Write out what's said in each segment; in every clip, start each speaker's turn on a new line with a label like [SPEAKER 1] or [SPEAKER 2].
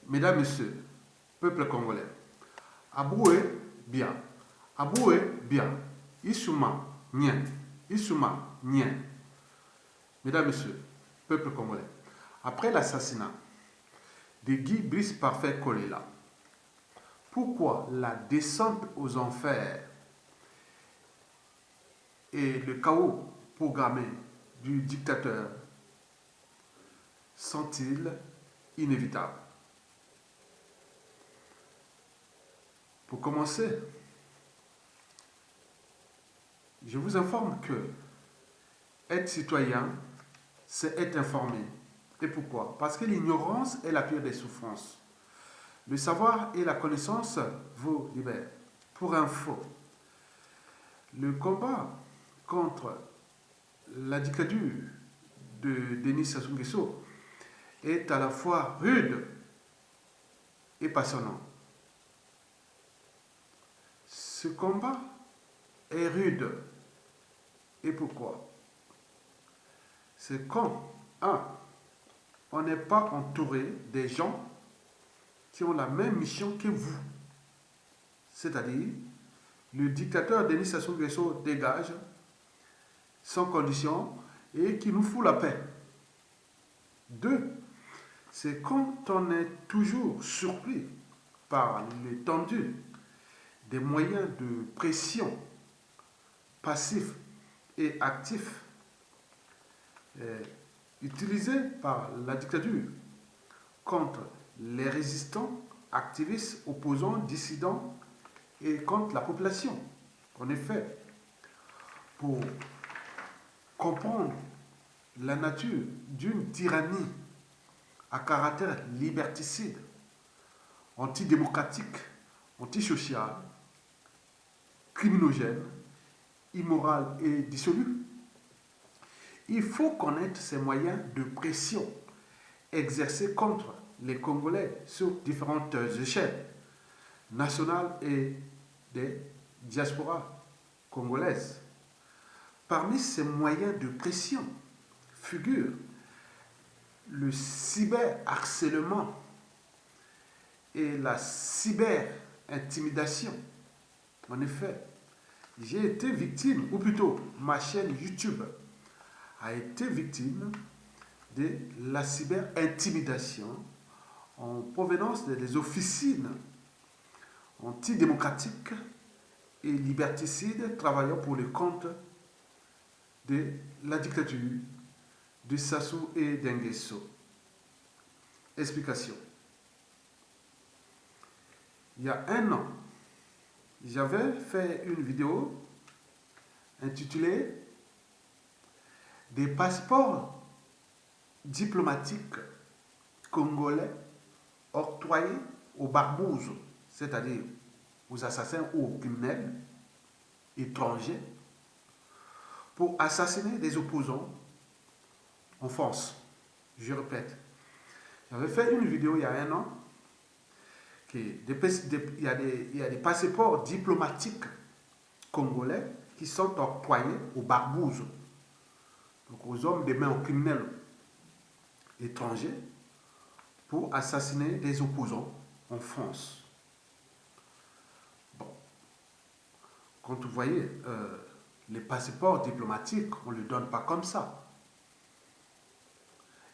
[SPEAKER 1] mesdames, messieurs, peuple congolais, aboué bien, aboué bien, Issouma, nien, Issouma, nien. Mesdames, messieurs, peuple congolais, après l'assassinat de Guy Brice Parfait Kolela, pourquoi la descente aux enfers et le chaos programmé du dictateur sont-ils inévitables? Pour commencer, je vous informe que être citoyen, c'est être informé. Et pourquoi? Parce que l'ignorance est la pire des souffrances. Le savoir et la connaissance vous libèrent. Pour info, le combat contre la dictature de Denis Sassou Nguesso est à la fois rude et passionnant. Ce combat est rude. Et pourquoi? C'est quand, on n'est pas entouré des gens qui ont la même mission que vous. C'est-à-dire, le dictateur Denis Sassou Nguesso dégage sans condition et qui nous fout la paix. 2, c'est quand on est toujours surpris par l'étendue des moyens de pression passifs et actifs utilisés par la dictature contre les résistants, activistes, opposants, dissidents et contre la population. En effet, pour comprendre la nature d'une tyrannie à caractère liberticide, antidémocratique, antisociale, criminogène, immorale et dissolue, il faut connaître ces moyens de pression exercés contre les Congolais sur différentes échelles nationales et des diasporas congolaises. Parmi ces moyens de pression figure le cyberharcèlement et la cyberintimidation. En effet, j'ai été victime, ou plutôt ma chaîne YouTube a été victime de la cyberintimidation en provenance des officines antidémocratiques et liberticides travaillant pour le compte de la dictature de Sassou et d'Nguesso. Explication. Il y a un an, j'avais fait une vidéo intitulée « Des passeports diplomatiques congolais octroyés aux barbouzes », c'est-à-dire aux assassins ou aux criminels étrangers, pour assassiner des opposants en France. Je répète, j'avais fait une vidéo il y a un an il y a des passeports diplomatiques congolais qui sont octroyés aux barbouzes, donc aux hommes de main aux criminels étrangers, pour assassiner des opposants en France. Bon, quand vous voyez, les passeports diplomatiques, on ne les donne pas comme ça.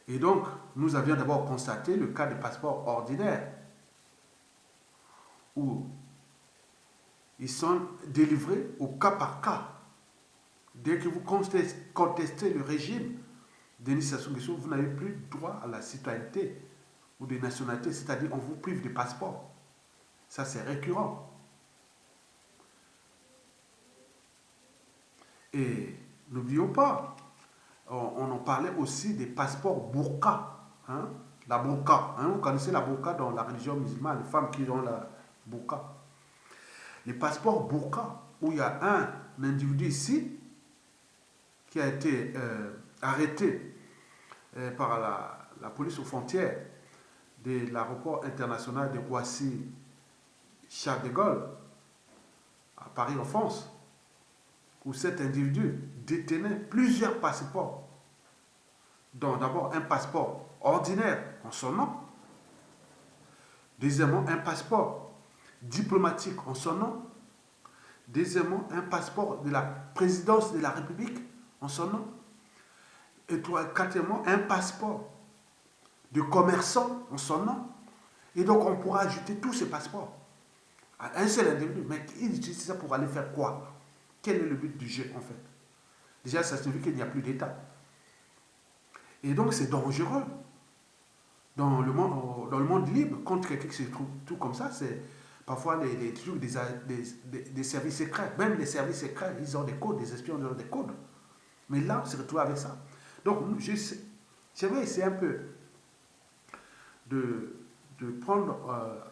[SPEAKER 1] Et donc, nous avions d'abord constaté le cas des passeports ordinaires, où ils sont délivrés au cas par cas. Dès que vous contestez le régime de Denis Sassou Nguesso, vous n'avez plus droit à la citoyenneté ou de nationalité, c'est-à-dire on vous prive de passeport. Ça, c'est récurrent. Et n'oublions pas, on en parlait aussi des passeports burqa. La burqa. Vous connaissez la burqa dans la religion musulmane, les femmes qui ont la burqa. Les passeports burqa, où il y a un individu ici qui a été arrêté par la police aux frontières de l'aéroport international de Roissy-Charles de Gaulle à Paris en France, où cet individu détenait plusieurs passeports, dont d'abord un passeport ordinaire en son nom, Deuxièmement, un passeport diplomatique en son nom. Deuxièmement, un passeport de la présidence de la République en son nom. Et quatrièmement, un passeport de commerçant en son nom. Et donc, on pourra ajouter tous ces passeports à un seul individu. Mais il utilise ça pour aller faire quoi? Quel est le but du jeu, en fait? Déjà, ça signifie qu'il n'y a plus d'État. Et donc, c'est dangereux. Dans le monde libre, quand quelqu'un se trouve tout comme ça, c'est parfois les trucs des services secrets. Même les services secrets, ils ont des codes, des espions ont des codes. Mais là, on se retrouve avec ça. Donc, j'aimerais essayer un peu de prendre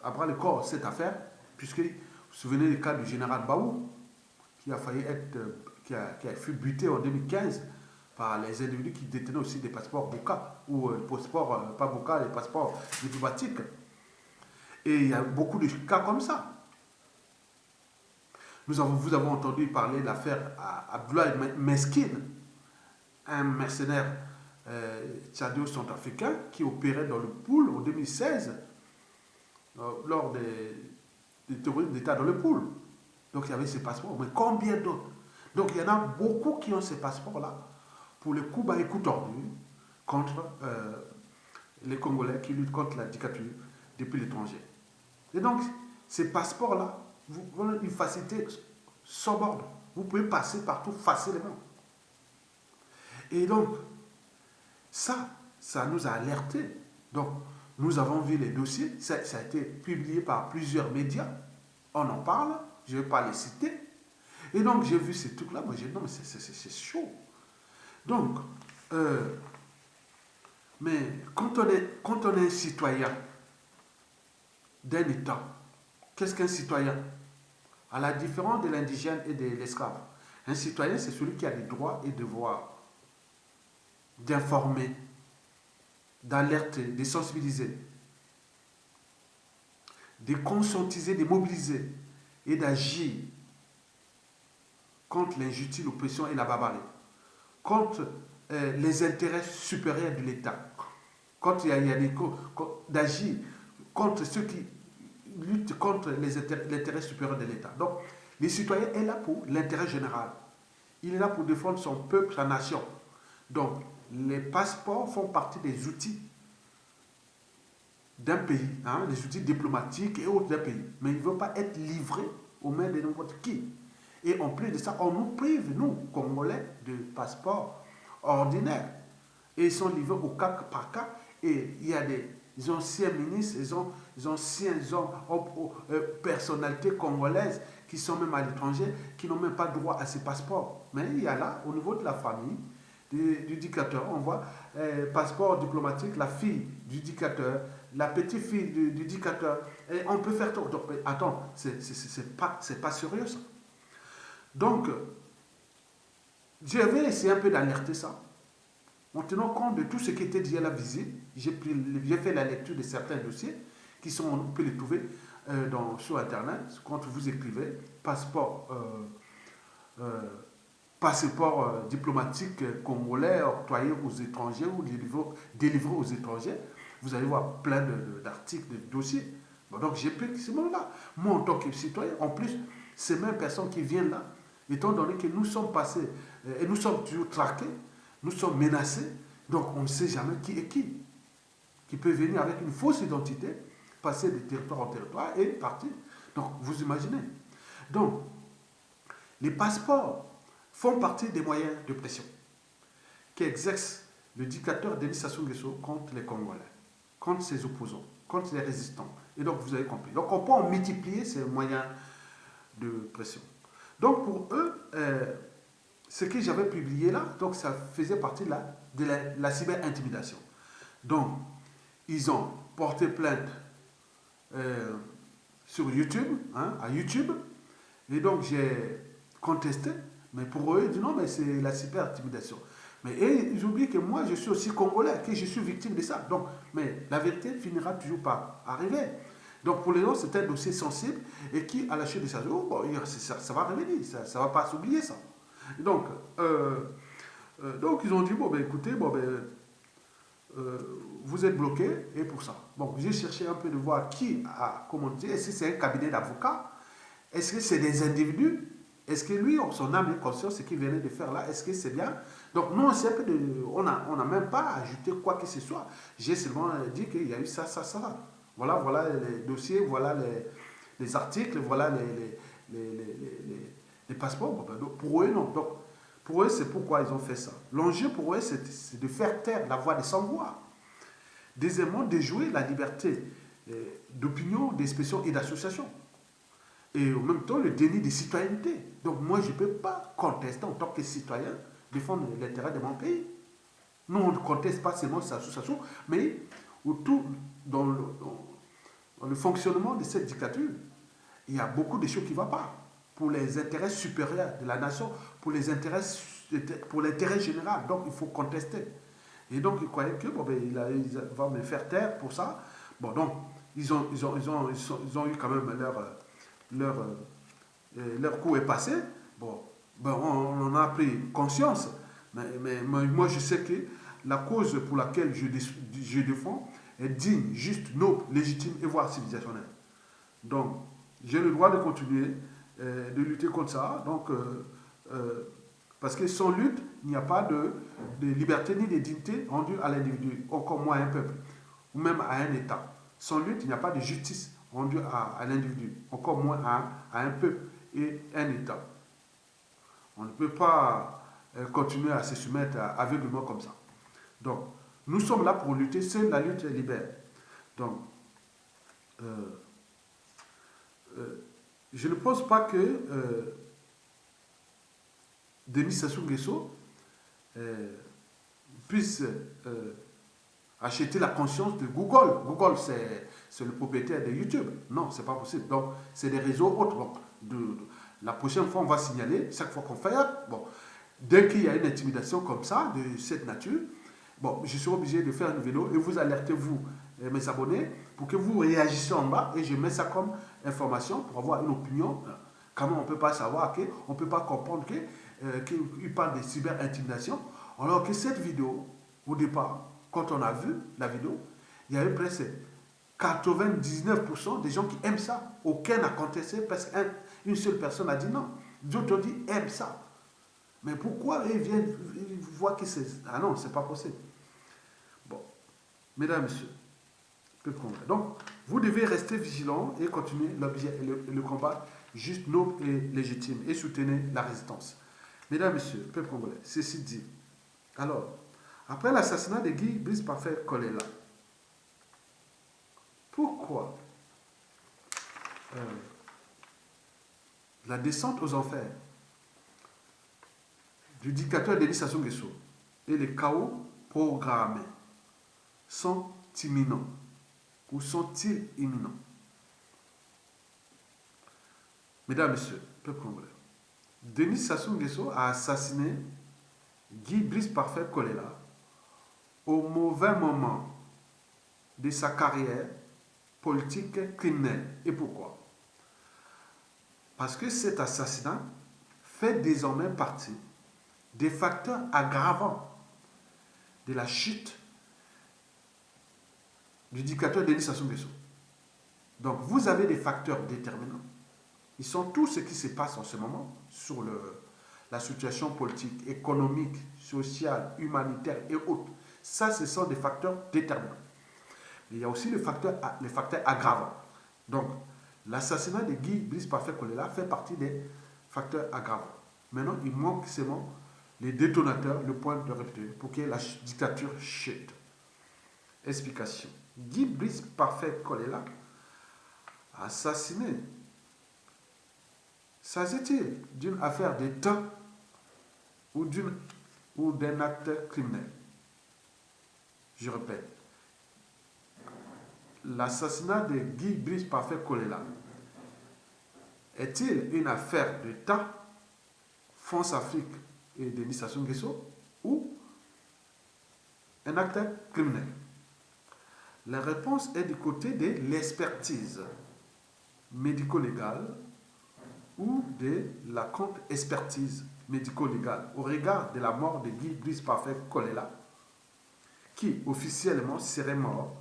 [SPEAKER 1] à bras le corps cette affaire, puisque vous vous souvenez du cas du général Baou, qui a failli être, qui a fut buté en 2015 par les individus qui détenaient aussi des passeports Bouka, ou passeports, pas Bouka, les passeports diplomatiques. Et il y a beaucoup de cas comme ça. Vous avez entendu parler de l'affaire Abdoulaye Meskine, un mercenaire tchadio-centrafricain qui opérait dans le pool en 2016 lors des terroristes d'État dans le pool. Donc il y avait ces passeports, mais combien d'autres? Donc il y en a beaucoup qui ont ces passeports-là pour les coups bas et coups tordus contre les Congolais qui luttent contre la dictature depuis l'étranger. Et donc ces passeports-là, vous ont une facilité sans borne. Vous pouvez passer partout facilement. Et donc, ça nous a alertés. Donc, nous avons vu les dossiers, ça a été publié par plusieurs médias. On en parle, je ne vais pas les citer. Et donc, j'ai vu ces trucs-là, moi j'ai dit non, mais c'est chaud. Donc, mais quand on est un citoyen d'un État, qu'est-ce qu'un citoyen? À la différence de l'indigène et de l'esclave, un citoyen, c'est celui qui a des droits et devoirs d'informer, d'alerter, de sensibiliser, de conscientiser, de mobiliser et d'agir contre l'injustice, l'oppression et la barbarie, contre les intérêts supérieurs de l'État, quand il y a d'agir contre ceux qui luttent contre l'intérêt supérieur de l'État. Donc, les citoyens est là pour l'intérêt général. Il est là pour défendre son peuple, sa nation. Donc, les passeports font partie des outils d'un pays, hein, des outils diplomatiques et autres d'un pays. Mais ils ne veulent pas être livrés aux mains de n'importe qui. Et en plus de ça, on nous prive, nous, Congolais, de passeports ordinaires. Et ils sont livrés au cas par cas. Et il y a des anciens ministres, des anciens personnalités congolaises qui sont même à l'étranger, qui n'ont même pas droit à ces passeports. Mais il y a là, au niveau de la famille, du dictateur, on voit passeport diplomatique, la fille du dictateur, la petite fille du dictateur, et on peut faire tout. Donc, attends, c'est pas sérieux ça. Donc, j'avais essayé un peu d'alerter ça, en tenant compte de tout ce qui était dit à la visite. J'ai fait la lecture de certains dossiers qui sont, on peut les trouver sur Internet, quand vous écrivez passeport diplomatique congolais octroyé aux étrangers ou délivré aux étrangers, vous allez voir plein d'articles, de dossiers. Bon, donc j'ai pris ce moment-là. Moi, en tant que citoyen, en plus, ces mêmes personnes qui viennent là, étant donné que nous sommes passés, et nous sommes toujours traqués, nous sommes menacés, donc on ne sait jamais qui est qui peut venir avec une fausse identité, passer de territoire en territoire et partir. Donc, vous imaginez. Donc, les passeports font partie des moyens de pression qu'exerce le dictateur Denis Sassou Nguesso contre les Congolais, contre ses opposants, contre les résistants. Et donc, vous avez compris. Donc, on peut en multiplier ces moyens de pression. Donc, pour eux, ce que j'avais publié là, donc ça faisait partie de la cyber-intimidation. Donc, ils ont porté plainte sur YouTube, hein, à YouTube, et donc j'ai contesté, mais pour eux, ils disent non, mais c'est la cyber-intimidation. Mais ils oublient que moi, je suis aussi congolais, que je suis victime de ça. Donc, mais la vérité finira toujours par arriver. Donc, pour les autres, c'est un dossier sensible et qui, à la chute de ça, oh, bon, ça va revenir, ça ne va pas s'oublier, ça. Et donc, ils ont dit, bon, ben écoutez, bon, ben, vous êtes bloqué et pour ça. Bon, j'ai cherché un peu de voir qui a commenté. Est-ce que c'est un cabinet d'avocats? Est-ce que c'est des individus? Est-ce que lui, son âme et conscience, ce qu'il venait de faire là, est-ce que c'est bien? Donc, nous, on n'a même pas ajouté quoi que ce soit. J'ai seulement dit qu'il y a eu ça, ça, ça. Voilà, voilà les dossiers, voilà les articles, voilà les passeports. Donc, pour eux, non. Donc, pour eux, c'est pourquoi ils ont fait ça. L'enjeu pour eux, c'est de faire taire la voix des sans-voix. Deuxièmement, de jouer la liberté d'opinion, d'expression et d'association. Et en même temps, le déni de citoyenneté. Donc moi, je ne peux pas contester en tant que citoyen, défendre l'intérêt de mon pays. Nous, on ne conteste pas seulement cette association, mais autour, dans le fonctionnement de cette dictature, il y a beaucoup de choses qui ne vont pas. Pour les intérêts supérieurs de la nation, pour l'intérêt général. Donc, il faut contester. Et donc, ils croyaient que bon, ben, il va me faire taire pour ça. Bon, donc, ils ont eu quand même leur coup est passé. Bon, ben, on en a pris conscience. Mais moi, je sais que la cause pour laquelle je défends est digne, juste, noble, légitime et voire civilisationnelle. Donc, j'ai le droit de continuer de lutter contre ça. Donc, parce que sans lutte, il n'y a pas de liberté ni de dignité rendue à l'individu, encore moins à un peuple, ou même à un État. Sans lutte, il n'y a pas de justice rendue à l'individu, encore moins à un peuple et un État. On ne peut pas continuer à se soumettre aveuglément comme ça. Donc, nous sommes là pour lutter, seule la lutte libère. Donc, je ne pense pas que Denis Sassou Nguesso puisse acheter la conscience de Google. Google, c'est le propriétaire de YouTube. Non, c'est pas possible. Donc, c'est des réseaux autres. Donc, la prochaine fois, on va signaler, chaque fois qu'on fait, bon, dès qu'il y a une intimidation comme ça, de cette nature, bon, je suis obligé de faire une vidéo et vous alertez, vous, mes abonnés, pour que vous réagissiez en bas et je mets ça comme information pour avoir une opinion. Comment on ne peut pas savoir, on ne peut pas comprendre qu'il parle de cyber-intimidation, alors que cette vidéo, au départ, quand on a vu la vidéo, il y avait presque 99% des gens qui aiment ça. Aucun n'a contesté, presque une seule personne a dit non. D'autres ont dit aiment ça. Mais pourquoi ils viennent, ils voient que c'est... Ah non, c'est pas possible. Bon, mesdames, messieurs, donc, vous devez rester vigilant et continuer le combat juste, noble et légitime et soutenir la résistance. Mesdames, messieurs, peuple congolais, ceci dit, alors, après l'assassinat de Guy Brice Parfait Kolela, pourquoi la descente aux enfers du dictateur Denis Sassou Nguesso et les chaos programmés sont imminents ou sont-ils imminents? Mesdames, Messieurs, peuple congolais, Denis Sassou Nguesso a assassiné Guy Brice Parfait Kolela au mauvais moment de sa carrière politique criminelle. Et pourquoi? Parce que cet assassinat fait désormais partie des facteurs aggravants de la chute du dictateur Denis Sassou Nguesso. Donc vous avez des facteurs déterminants. Ils sont tout ce qui se passe en ce moment sur la situation politique, économique, sociale, humanitaire et autres. Ça, ce sont des facteurs déterminants. Mais il y a aussi les facteurs aggravants. Donc, l'assassinat de Guy Brice Parfait Kolela fait partie des facteurs aggravants. Maintenant, il manque seulement les détonateurs, le point de rupture, pour que la dictature chute. Explication. Guy Brice Parfait Kolela assassiné. S'agit-il d'une affaire d'État ou d'un acte criminel? Je répète. L'assassinat de Guy Brice Parfait Kolela est-il une affaire d'État, France Afrique et Denis Sassou Nguesso, ou un acte criminel? La réponse est du côté de l'expertise médico-légale ou de la contre-expertise médico-légale au regard de la mort de Guy Brice Parfait Kolela, qui officiellement serait mort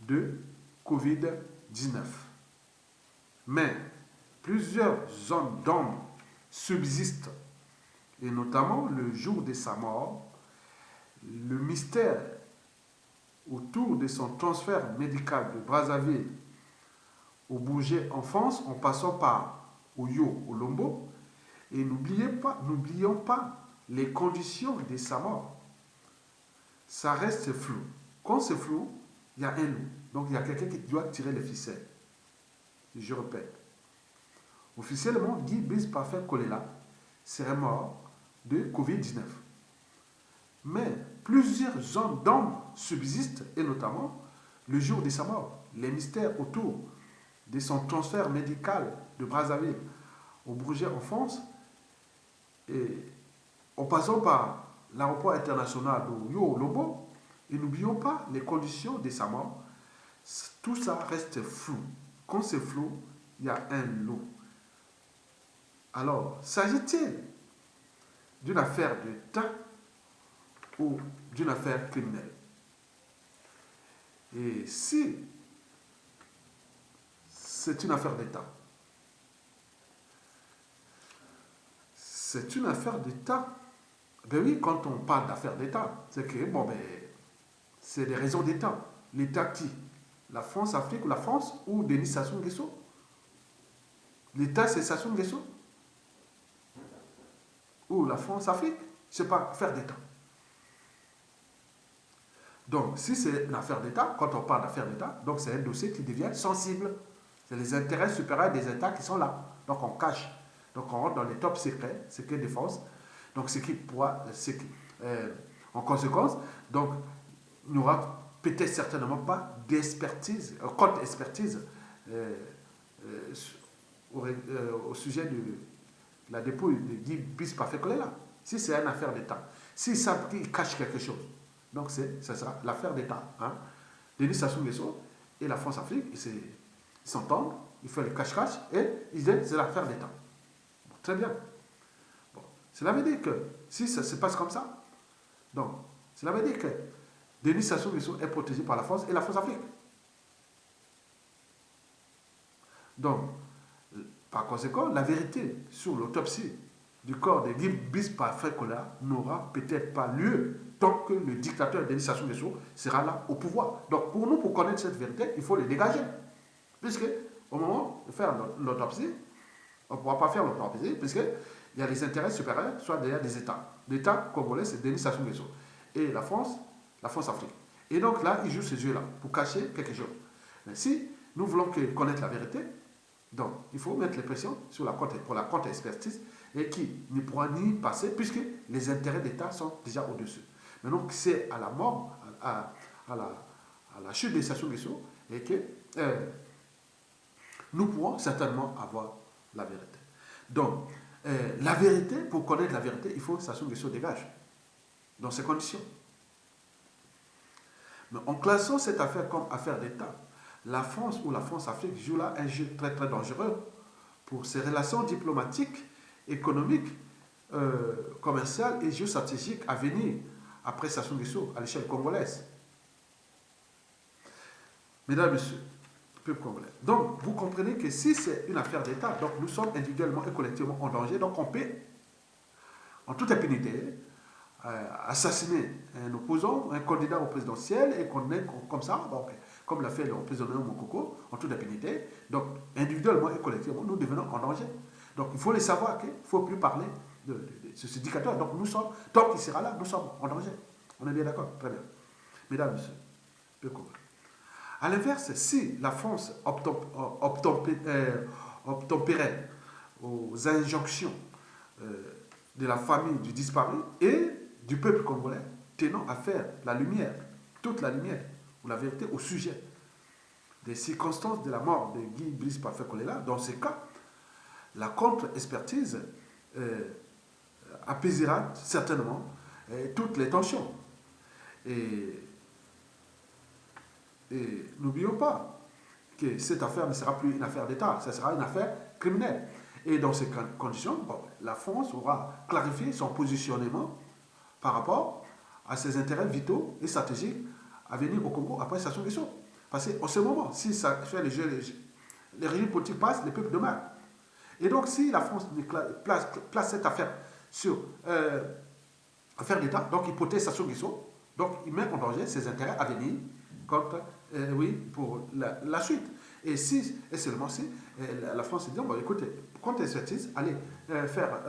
[SPEAKER 1] de Covid-19. Mais plusieurs zones d'ombre subsistent, et notamment le jour de sa mort, le mystère autour de son transfert médical de Brazzaville au Bourget en France, en passant par Oyo, Olombo, et n'oublions pas les conditions de sa mort. Ça reste flou. Quand c'est flou, il y a un loup. Donc il y a quelqu'un qui doit tirer les ficelles. Je répète. Officiellement, Guy Brice Parfait Kolela serait mort de Covid-19. Mais plusieurs zones d'ombre subsistent, et notamment le jour de sa mort, les mystères autour de son transfert médical de Brazzaville au Bourget en France, et en passant par l'aéroport international de Oyo-Olombo, et n'oublions pas les conditions de sa mort. Tout ça reste flou. Quand c'est flou, il y a un loup. Alors, s'agit-il d'une affaire d'État ou d'une affaire criminelle? Et si c'est une affaire d'État, c'est une affaire d'État. Ben oui, quand on parle d'affaire d'État, c'est que, bon, ben, c'est des raisons d'État. L'État qui? La France, Afrique ou la France ou Denis Sassou Nguesso? L'État, c'est Sassou Nguesso? Ou la France, Afrique? C'est pas affaire d'État. Donc, si c'est une affaire d'État, quand on parle d'affaire d'État, donc c'est un dossier qui devient sensible. C'est les intérêts supérieurs des États qui sont là. Donc, on cache. Donc, on rentre dans les top secrets, secret défense. Donc, ce qui pourra, en conséquence, donc, il n'y aura peut-être certainement pas d'expertise, contre-expertise au sujet de la dépouille de Guy Brice Parfait Kolela. Si c'est une affaire d'État, s'ils savent qu'ils cachent quelque chose, donc ça sera l'affaire d'État. Hein. Denis Sassou Nguesso et la France-Afrique, ils s'entendent, ils font le cache-cache et ils disent c'est l'affaire d'État. Bon, très bien. Bon. Cela veut dire que si ça se passe comme ça, donc cela veut dire que Denis Sassou Nguesso est protégé par la France et la France-Afrique. Donc, par conséquent, la vérité sur l'autopsie du corps de Guy Brice Parfait Kolela n'aura peut-être pas lieu tant que le dictateur Denis Sassou Nguesso sera là au pouvoir. Donc, pour nous, pour connaître cette vérité, il faut les dégager. Puisque, au moment de faire l'autopsie, on ne pourra pas faire l'autopsie, puisqu'il y a les intérêts supérieurs, soit derrière des États. L'État congolais, c'est Denis Sassou Nguesso. Et la France-Afrique. Et donc là, il joue ce jeu-là pour cacher quelque chose. Mais si nous voulons connaître la vérité, donc il faut mettre les pressions sur pour la contre-expertise et qui ne pourra ni passer puisque les intérêts d'État sont déjà au-dessus. Mais donc c'est à la mort, à la chute de Sassou Nguesso et que nous pourrons certainement avoir la vérité. Donc la vérité, pour connaître la vérité, il faut que Sassou Nguesso dégage dans ces conditions. Mais en classant cette affaire comme affaire d'État, la France ou la France-Afrique joue là un jeu très très dangereux pour ses relations diplomatiques, économiques, commerciales et géostratégiques à venir après Sassou Nguesso à l'échelle congolaise. Mesdames et messieurs, peuple congolais. Donc, vous comprenez que si c'est une affaire d'État, donc nous sommes individuellement et collectivement en danger, donc on peut, en toute impunité, assassiner un opposant, un candidat au présidentiel, et qu'on est comme ça, donc, comme l'a fait le prisonnier Mokoko, en toute impunité. Donc, individuellement et collectivement, nous devenons en danger. Donc, il faut les savoir qu'il ne faut plus parler de ce dictateur. Donc, nous sommes, tant qu'il sera là, nous sommes en danger. On est bien d'accord? Très bien. Mesdames, messieurs, peu court. À l'inverse, si la France obtempérait aux injonctions de la famille du disparu et du peuple congolais tenant à faire la lumière, toute la lumière, ou la vérité au sujet des circonstances de la mort de Guy Brice Parfait Kolela, dans ce cas, la contre-expertise apaisera certainement toutes les tensions. Et n'oublions pas que cette affaire ne sera plus une affaire d'État, ce sera une affaire criminelle. Et dans ces conditions, bon, la France aura clarifié son positionnement par rapport à ses intérêts vitaux et stratégiques à venir au Congo après Sassou Nguesso. Parce qu'en ce moment, si ça fait les régimes politiques passent, les peuples demeurent. Et donc, si la France place cette affaire sur affaire d'État, donc il protège Sassou Nguesso, donc il met en danger ses intérêts à venir contre, oui, pour la suite. Et si, et seulement si, la France dit, bon, écoutez, quand elle s'attise, allez faire,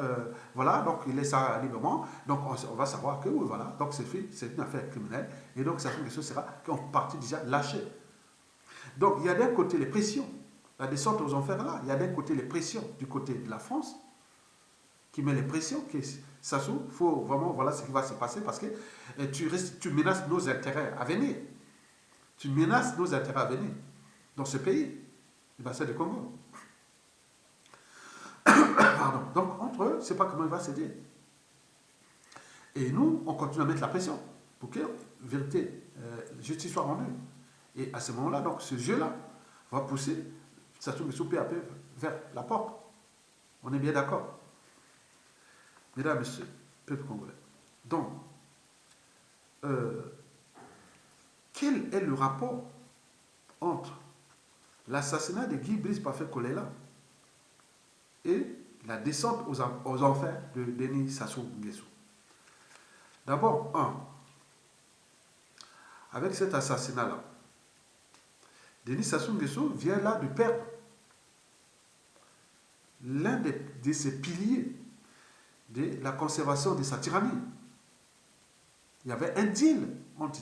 [SPEAKER 1] voilà, donc il laisse ça librement, donc on va savoir que, oui, voilà, donc c'est une affaire criminelle, et donc Sassou Nguesso sera en partie déjà lâché. Donc il y a d'un côté les pressions, la descente aux enfers là, il y a d'un côté les pressions du côté de la France, qui met les pressions, que Sassou, il faut vraiment, voilà ce qui va se passer, parce que tu menaces nos intérêts à venir. Tu menaces nos intérêts à venir dans ce pays, le bassin du Congo. Pardon. Donc, entre eux, je ne sais pas comment il va céder. Et nous, on continue à mettre la pression pour que vérité, justice soit rendue. Et à ce moment-là, donc, ce jeu-là va pousser Sassou Nguesso peu à peu vers la porte. On est bien d'accord. Mesdames, Messieurs, peuple congolais. Donc, quel est le rapport entre l'assassinat de Guy Brice Parfait Kolela et la descente aux enfers de Denis Sassou Nguesso? D'abord, avec cet assassinat-là, Denis Sassou Nguesso vient là de perdre l'un de ses piliers de la conservation de sa tyrannie. Il y avait un deal entre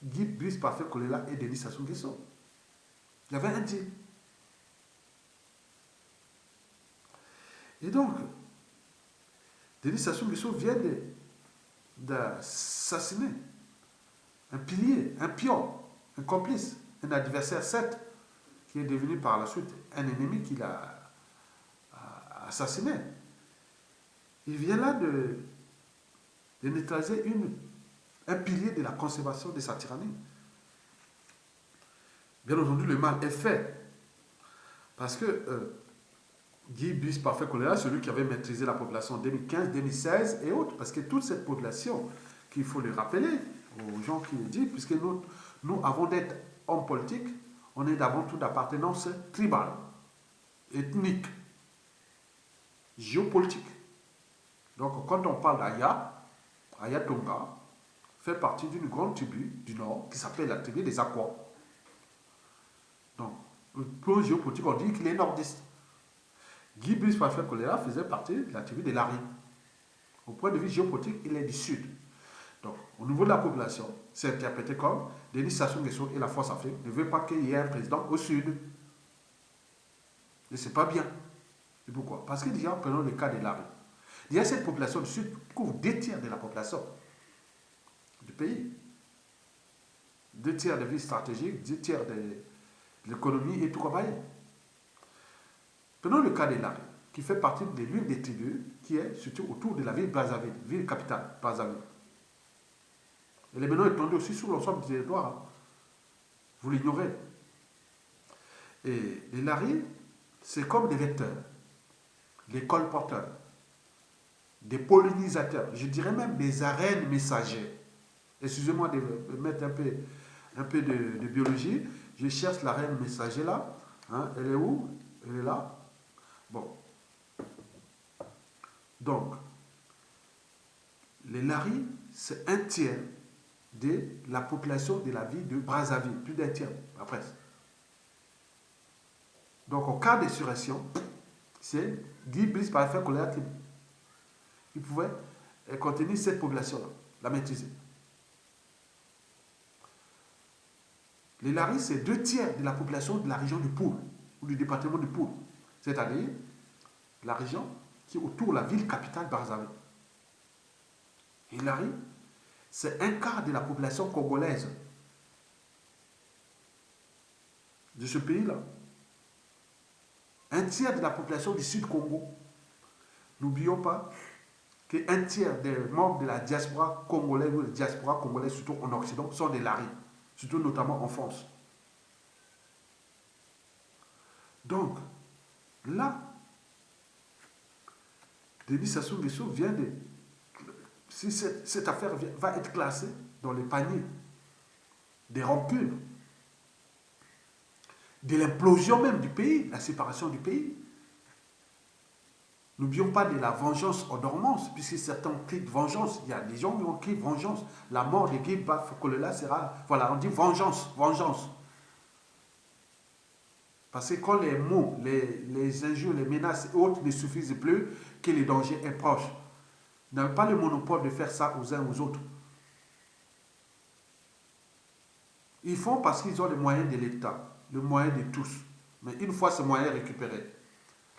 [SPEAKER 1] Guy Brice Parfait Kolela et Denis Sassou Nguesso. Il y avait un deal. Et donc, Denis Sassou Nguesso vient d'assassiner un pilier, un pion, un complice, un adversaire, certes, qui est devenu par la suite un ennemi qu'il a assassiné. Il vient là de neutraliser un pilier de la conservation de sa tyrannie. Bien entendu, le mal est fait. Parce que Guy Brice Parfait Kolela, celui qui avait maîtrisé la population en 2015, 2016 et autres, parce que toute cette population, qu'il faut le rappeler aux gens qui le disent, puisque nous avant d'être hommes politiques, on est avant tout d'appartenance tribale, ethnique, géopolitique. Donc quand on parle Aya Tonga fait partie d'une grande tribu du Nord qui s'appelle la tribu des Aquas. Donc, le plan géopolitique, on dit qu'il est nordiste. Guy Brice Parfait Kolela faisait partie de la tribu des Lari. Au point de vue géopolitique, il est du sud. Donc, au niveau de la population, c'est interprété comme Denis Sassou Nguesso et la Force Afrique ne veulent pas qu'il y ait un président au sud. Et c'est pas bien. Et pourquoi? Parce que déjà, prenons le cas des Lari. Il y a cette population du sud qui couvre 2 tiers de la population du pays. 2 tiers des villes stratégiques, 2 tiers de l'économie et tout comme ça. Prenons le cas des Lari, qui fait partie de l'une des tribus qui est surtout autour de la ville Brazzaville, ville capitale, Brazzaville. Et les menons étendus aussi sur l'ensemble du territoire. Hein. Vous l'ignorez. Et les Lari, c'est comme des vecteurs, des colporteurs, des pollinisateurs, je dirais même des arènes messagers. Excusez-moi de mettre un peu de biologie. Je cherche la reine messager là. Hein, elle est où? Elle est là. Bon. Donc, les Lari, c'est 1/3 de la population de la ville de Brazzaville. Plus d'1 tiers, après. Donc, en cas d'insurrection, c'est Guy Brice Parfait Kolela qui pouvait contenir cette population-là, la maîtriser. Les Lari, c'est 2/3 de la population de la région du Poul, ou du département du Poul, c'est-à-dire la région qui est autour de la ville capitale Brazzaville. Et les Lari, c'est 1/4 de la population congolaise de ce pays-là. 1/3 de la population du Sud-Congo. N'oublions pas que 1/3 des membres de la diaspora congolaise ou de la diaspora congolaise, surtout en Occident, sont des Lari, surtout notamment en France. Donc, là, Denis Sassou Nguesso vient de si cette affaire va être classée dans les paniers des rancunes, de l'implosion même du pays, la séparation du pays. N'oublions pas de la vengeance en dormance, puisque certains crient vengeance. Il y a des gens qui ont crié vengeance. La mort de Guy Bafokolela sera... Voilà, on dit vengeance, vengeance. Parce que quand les mots, les injures, les menaces et autres ne suffisent plus, que le danger est proche. Ils n'ont pas le monopole de faire ça aux uns aux autres. Ils font parce qu'ils ont les moyens de l'État, le moyen de tous. Mais une fois ces moyens récupérés,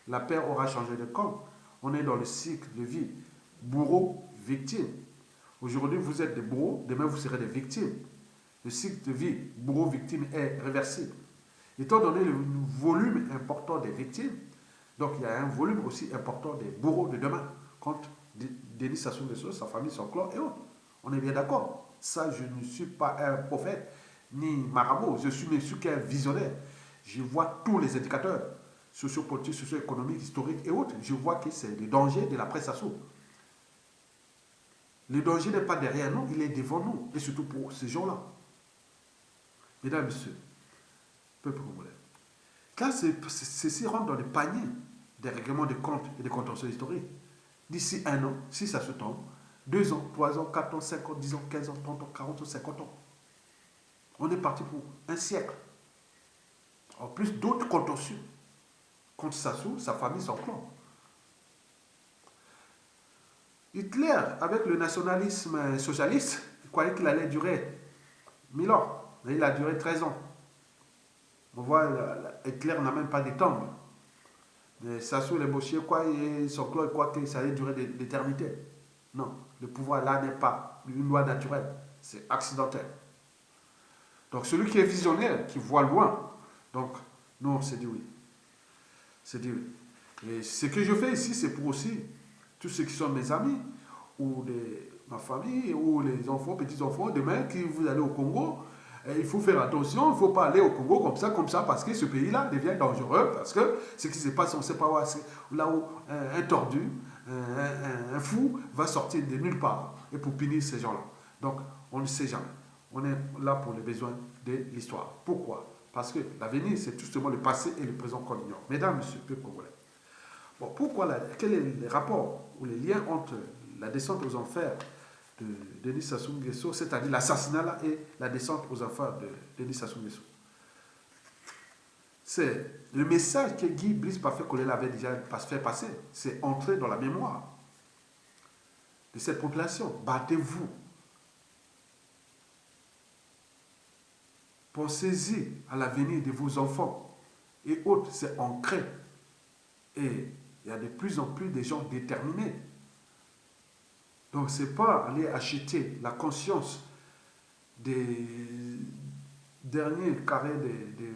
[SPEAKER 1] la paix aura changé de camp. On est dans le cycle de vie. Bourreau, victime. Aujourd'hui, vous êtes des bourreaux, demain, vous serez des victimes. Le cycle de vie, bourreau-victime, est réversible. Étant donné le volume important des victimes, donc il y a un volume aussi important des bourreaux de demain, quand Denis Sassou Nguesso, sa famille, son clan et autres. On est bien d'accord. Ça, je ne suis pas un prophète, ni marabout. Je suis qu'un visionnaire. Je vois tous les indicateurs sociopolitiques, socio-économiques, historiques et autres. Je vois que c'est le danger de la presse assaut. Le danger n'est pas derrière nous, il est devant nous. Et surtout pour ces gens-là. Mesdames et messieurs, peuple congolais. Quand ceci rentre dans le panier des règlements de comptes et des contentieux historiques, d'ici 1 an, si ça se tombe, 2 ans, 3 ans, 4 ans, 5 ans, 10 ans, 15 ans, 30 ans, 40 ans, 50 ans. On est parti pour un siècle. En plus d'autres contentieux contre Sassou, sa famille, son clan. Hitler, avec le nationalisme socialiste, il croyait qu'il allait durer 1000 ans. Mais il a duré 13 ans. On voit, Hitler n'a même pas de tombe. Mais Sassou, les Bochiers, quoi, et son clan, il croit que ça allait durer l'éternité. Non, le pouvoir là n'est pas une loi naturelle. C'est accidentel. Donc celui qui est visionnaire, qui voit loin, donc non, c'est dit oui. C'est dit oui. Et ce que je fais ici, c'est pour aussi tous ceux qui sont mes amis, ou ma famille, ou les enfants, petits-enfants, demain, qui vous allez au Congo, il faut faire attention, il ne faut pas aller au Congo comme ça, parce que ce pays-là devient dangereux, parce que ce qui se passe, on ne sait pas où, là où un tordu, un fou va sortir de nulle part, et pour punir ces gens-là. Donc, on ne sait jamais. On est là pour les besoins de l'histoire. Pourquoi? Parce que l'avenir, c'est justement le passé et le présent qu'on ignore. Mesdames, messieurs, peuple congolais. Bon, pourquoi quel est le rapport ou les liens entre la descente aux enfers de Denis Sassou Nguesso, c'est-à-dire l'assassinat et la descente aux enfers de Denis Sassou Nguesso? C'est le message que Guy Brice Bafokolela avait déjà fait passer. C'est entrer dans la mémoire de cette population. Battez-vous. Pensez-y à l'avenir de vos enfants et autres, c'est ancré. Et il y a de plus en plus de gens déterminés. Donc, ce n'est pas aller acheter la conscience des derniers carrés des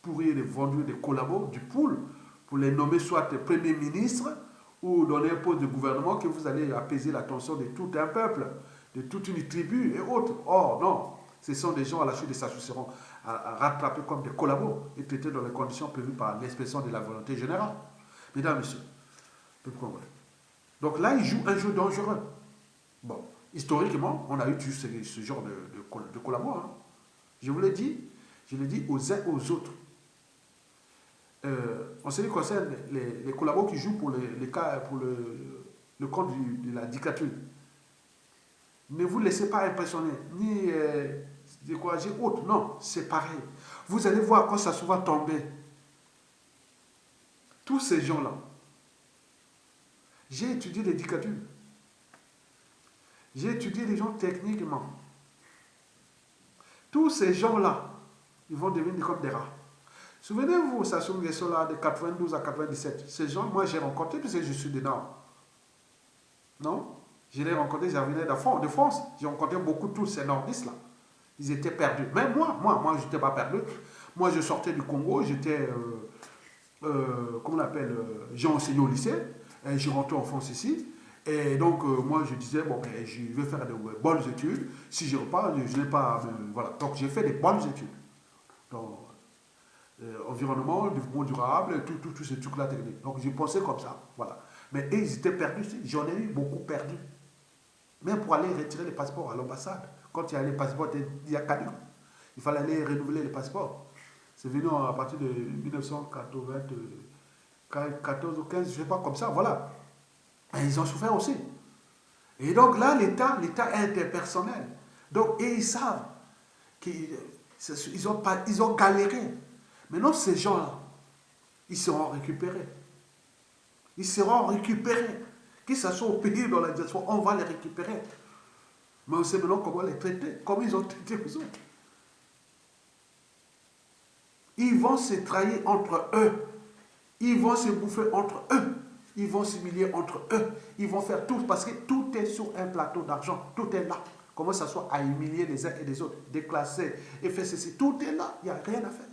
[SPEAKER 1] pourris, des vendus, des collabos, du pool, pour les nommer soit Premier ministre ou donner un poste de gouvernement que vous allez apaiser l'attention de tout un peuple, de toute une tribu et autres. Or, non. Ce sont des gens à la chute de Sassou seront rattrapés comme des collabos et traités dans les conditions prévues par l'expression de la volonté générale. Mesdames, messieurs, peuple congolais. Donc là, ils jouent un jeu dangereux. Bon, historiquement, on a eu ce genre de collabos. Hein. Je vous l'ai dit, je l'ai dit aux uns aux autres. En ce qui concerne les collabos qui jouent pour le compte de la dictature, ne vous laissez pas impressionner, ni décourager autre. Non, c'est pareil. Vous allez voir quand ça va tomber. Tous ces gens-là, j'ai étudié les dictatures. J'ai étudié les gens techniquement. Tous ces gens-là, ils vont devenir comme des rats. Souvenez-vous, Sassou Nguesso là, de 92 à 97. Ces gens, moi j'ai rencontré parce que je suis dedans. Non? Je les ai rencontrés, j'arrivais de France. J'ai rencontré beaucoup de tous ces nordistes-là. Ils étaient perdus. Mais moi, je n'étais pas perdu. Moi, je sortais du Congo, j'étais, comment on appelle, j'ai enseigné au lycée. Je rentrais en France ici. Et donc, moi, je disais, bon, ben, je vais faire de bonnes études. Si je repars, je n'ai pas... voilà. Donc, j'ai fait des bonnes études. Donc, environnement, développement durable, tous ces trucs-là techniques. Donc, je pensais comme ça. Voilà. Mais eux, ils étaient perdus. J'en ai eu beaucoup perdu. Même pour aller retirer les passeports à l'ambassade. Quand il y a les passeports, il y a caduc. Il fallait aller renouveler les passeports. C'est venu à partir de 1994 ou 15, je ne sais pas, comme ça, voilà. Et ils ont souffert aussi. Et donc là, l'État est interpersonnel. Donc, et ils savent qu'ils ils ont galéré. Maintenant, ces gens-là, ils seront récupérés. Ils seront récupérés. Que ce soit au pays ou dans la diaspora, on va les récupérer. Mais on sait maintenant comment les traiter, comme ils ont traité les autres. Ils vont se trahir entre eux. Ils vont se bouffer entre eux. Ils vont s'humilier entre eux. Ils vont faire tout parce que tout est sur un plateau d'argent. Tout est là. Comment ça soit à humilier les uns et les autres, déclasser et faire ceci. Tout est là. Il n'y a rien à faire.